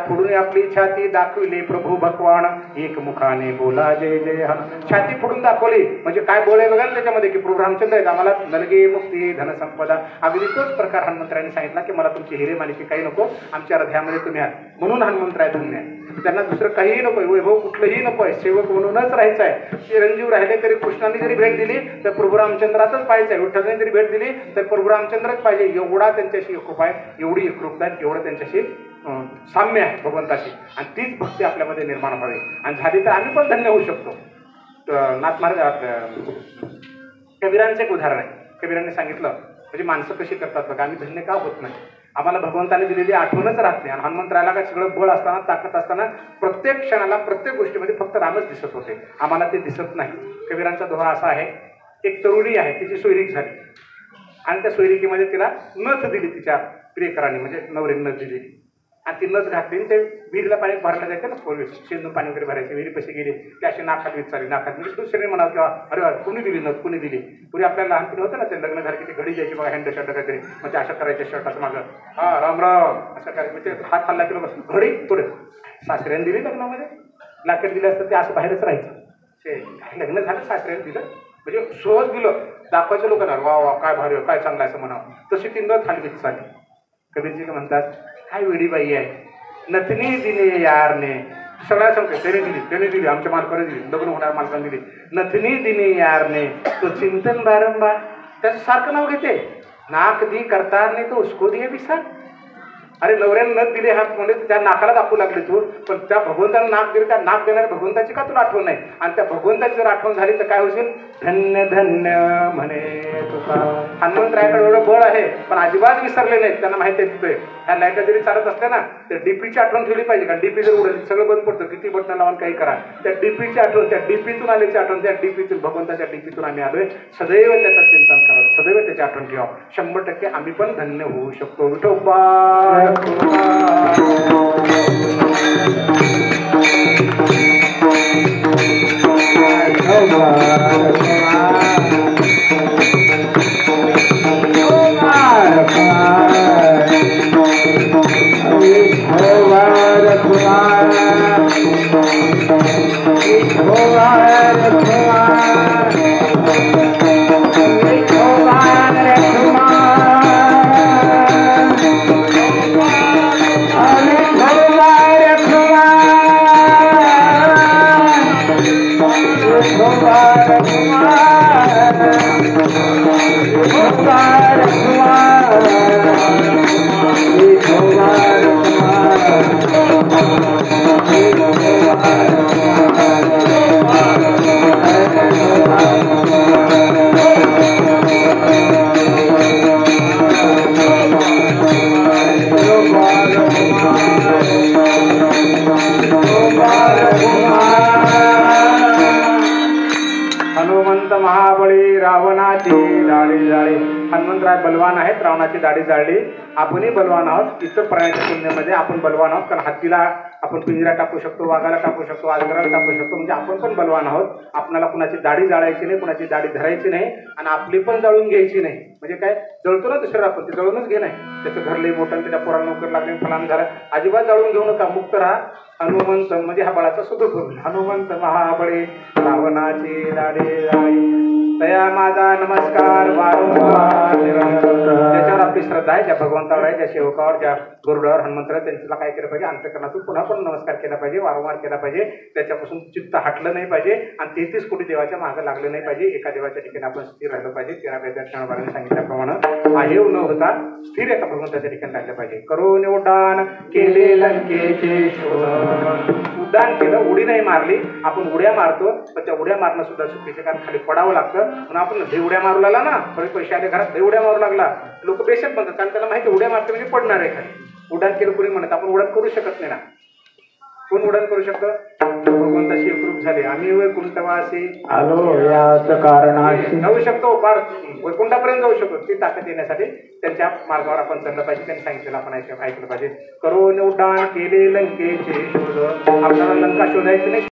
फोडून आपली छाती दाखविली प्रभू भगवान, एक मुखाने बोला जय जय हन. छाती फोडून दाखवली म्हणजे काय बळ आहे बघा त्याच्यामध्ये, की प्रभू रामचंद्र आहेत, आम्हाला नलगे मुक्ती धनसंपदा. अगदी तोच प्रकार हनुमंतरायांनी सांगितला की मला तुमची हिरे मालिके काही नको, आमच्या हृदयामध्ये तुम्ही आहात. म्हणून हनुमंतराय धन्य आहे. त्यांना दुसरं काहीही नको, वैभव कुठलंही नको आहे, सेवक म्हणूनच राहायचं आहे. चिरंजीव राहिले तरी कृष्णाने जरी भेट दिली तर प्रभू रामचंद्रातच पाहिजे, विठ्ठलाने जरी भेट दिली तर प्रभू रामचंद्रच पाहिजे. एवढा त्यांच्याशी एकोप आहे, एवढी एकरूपता आहे, एवढं त्यांच्याशी साम्य आहे भगवंताशी. आणि तीच भक्ती आपल्यामध्ये निर्माण व्हावी, आणि झाली तर आम्ही पण धन्य होऊ शकतो. नाथ महाराज कबीरांचं एक उदाहरण आहे. कबीरांनी सांगितलं म्हणजे माणसं कशी करतात बघा, आम्ही धन्य का होत नाही, आम्हाला भगवंताने दिलेली आठवणच राहत नाही. आणि हनुमंतरायाला काय सगळं बळ असताना, ताकद असताना, प्रत्येक क्षणाला प्रत्येक गोष्टीमध्ये फक्त रामच दिसत होते, आम्हाला ते दिसत नाही. कबीरांचा दोहा असा आहे, एक तरुणी आहे, तिची सोयरीक झाली आणि त्या सोयरिकीमध्ये तिला नथ दिली, तिच्या प्रियकरांनी म्हणजे नवरीने नथ दिली. आणि ती नथ घातली, ते विहिरीला पाणी भरलं जायचं ना, पूर्वी शेंदून पाणी वगैरे भरायचे, विहिरी पशी गेली की अशी नाकात विचारली, नाकात म्हणजे दुसऱ्याने म्हणावं किंवा अरे कुणी दिली नथ, कुणी दिली. पूर्वी आपल्याला लहानपणी होतं ना, ते लग्न झालं की ती घडी द्यायची बघा, हँड शर्ट काहीतरी, म्हणजे अशा करायच्या शर्ट असं मागं, हा राम राम असं करायचं, म्हणजे हात खाल्ला की लोक घडी पुढे. सासऱ्याने दिली लग्नामध्ये, लाकड दिलं असतं ते असं बाहेरच राहायचं. ते लग्न झालं सासऱ्याने दिलं म्हणजे सहज दिलं, दाखवायचं लोकांना वा वा काय भारी काय चांगलं असं म्हणावं. तशी ती नथ हलवीत चालली. कबीरजी म्हणतात, काय वेडी बाई आहे, नथनी दिली यारने. सगळ्या सांगते त्याने दिली, आमच्या मालकाने दिली, लग्न होणार मालकाने दिली. नथनी दिली यारने तो चिंतन बारंबार. त्याचं सारखं नाव घेते, नाक दी करतार ने तो उसको दिए विसार. अरे नवऱ्याने नथ दिले हा म्हणजे त्या नाकाला दाखवू लागले तू, पण त्या भगवंताला नाक दिले, त्या नाक देणाऱ्या भगवंताची का तुला आठवण नाही? आणि त्या भगवंताची जर आठवण झाली तर काय होईल? धन्य धन्य म्हणे तुका. हनुमंतरायाकडे एवढं बळ आहे पण अजिबात विसरले नाहीत, त्यांना माहिती आहे तिथे ह्या लाईटा जरी चालत असल्या ना तर डीपीची आठवण ठेवली पाहिजे. कारण डीपी जर उडली सगळं बंद पडतं, किती बटणं लावून काही करा, त्या डीपीची आठवण, त्या डीपीतून आल्याची आठवण, त्या डीपीतून भगवंताच्या डीपीतून आम्ही आलोय, सदैव त्याचं चिंतन करावं, सदैव त्याची आठवण ठेवा. 100% आम्ही पण धन्य होऊ शकतो. विठोबा हनुमंत महाबळी रावणाची जाळी जाळी हनुमंतराय बलवान आहेत, रावणाची दाढी जाळली. आपणही बलवान आहोत. इतर प्राण्याच्या तुलनेमध्ये आपण बलवान आहोत, कारण हत्तीला आपण पिंजरा टाकू शकतो, वाघाला टाकू शकतो, अजगराला टाकू शकतो. म्हणजे आपण पण बलवान आहोत. आपल्याला कुणाची दाढी जाळायची नाही, कुणाची दाढी धरायची नाही आणि आपली पण जळून घ्यायची नाही. म्हणजे काय, जळतो ना दुसऱ्या आपण ते जळूनच घे नाही. त्याचं घर लई मोठं, त्याच्या पोराला नोकर लागले, फलान झालं, अजिबात जाळून घेऊ नका, मुक्त राहा. हनुमंत म्हणजे हा बळाचा सुदूर. हनुमंत महाबळे रावणाची दाढी जाळी. तया माझा नमस्कार वारंवार ज्याच्यावर आपली श्रद्धा आहे, ज्या भगवंतावर आहे, ज्या सेवकावर, ज्या गुरुडावर हनुमंतराव, त्यांच्याला काय केलं पाहिजे, अंतःकरणातून पुन्हा पण नमस्कार केला पाहिजे, वारंवार केला पाहिजे. त्याच्यापासून चित्त हटलं नाही पाहिजे आणि 33 कोटी देवाच्या मागे लागलं नाही पाहिजे. एका देवाच्या ठिकाणी आपण स्थिर राहिलं पाहिजे. 13 वेदात क्षणभराने सांगितल्याप्रमाणे आहेव न होता स्थिर एका भगवंताच्या ठिकाणी राहिलं पाहिजे. करून उड्डाण केले लंकेचे शोधन. उड्डाण केलं, उडी नाही मारली. आपण उड्या मारतो, पण त्या उड्या मारणं सुद्धा चुकीचे, कारण खाली पडावं लागतं. म्हणून आपण उड्या मारू लागला ना, थोडे पैसे आले घरात, उड्या मारू लागला, लोक बेशक म्हणतात, कारण त्याला माहिती उड्या मारते म्हणजे पडणार आहे खाली. उड्डाण केलं कोणी म्हणत, आपण उड्डाण करू शकत नाही ना. कोण उड्डाण करू शकतं? भगवंताशी एकरूप झाले. आम्ही वैकुंठवासी आलो याच कारणाशी. जाऊ शकतो, फार वैकुंठापर्यंत जाऊ शकतो. ती ताकद येण्यासाठी त्यांच्या मार्गावर आपण चाललं पाहिजे. त्यांनी सांगितलेलं आपण ऐकलं पाहिजे. करून उड्डाण केले लंकेचे शोध. आपल्याला लंका शोधायची नाही.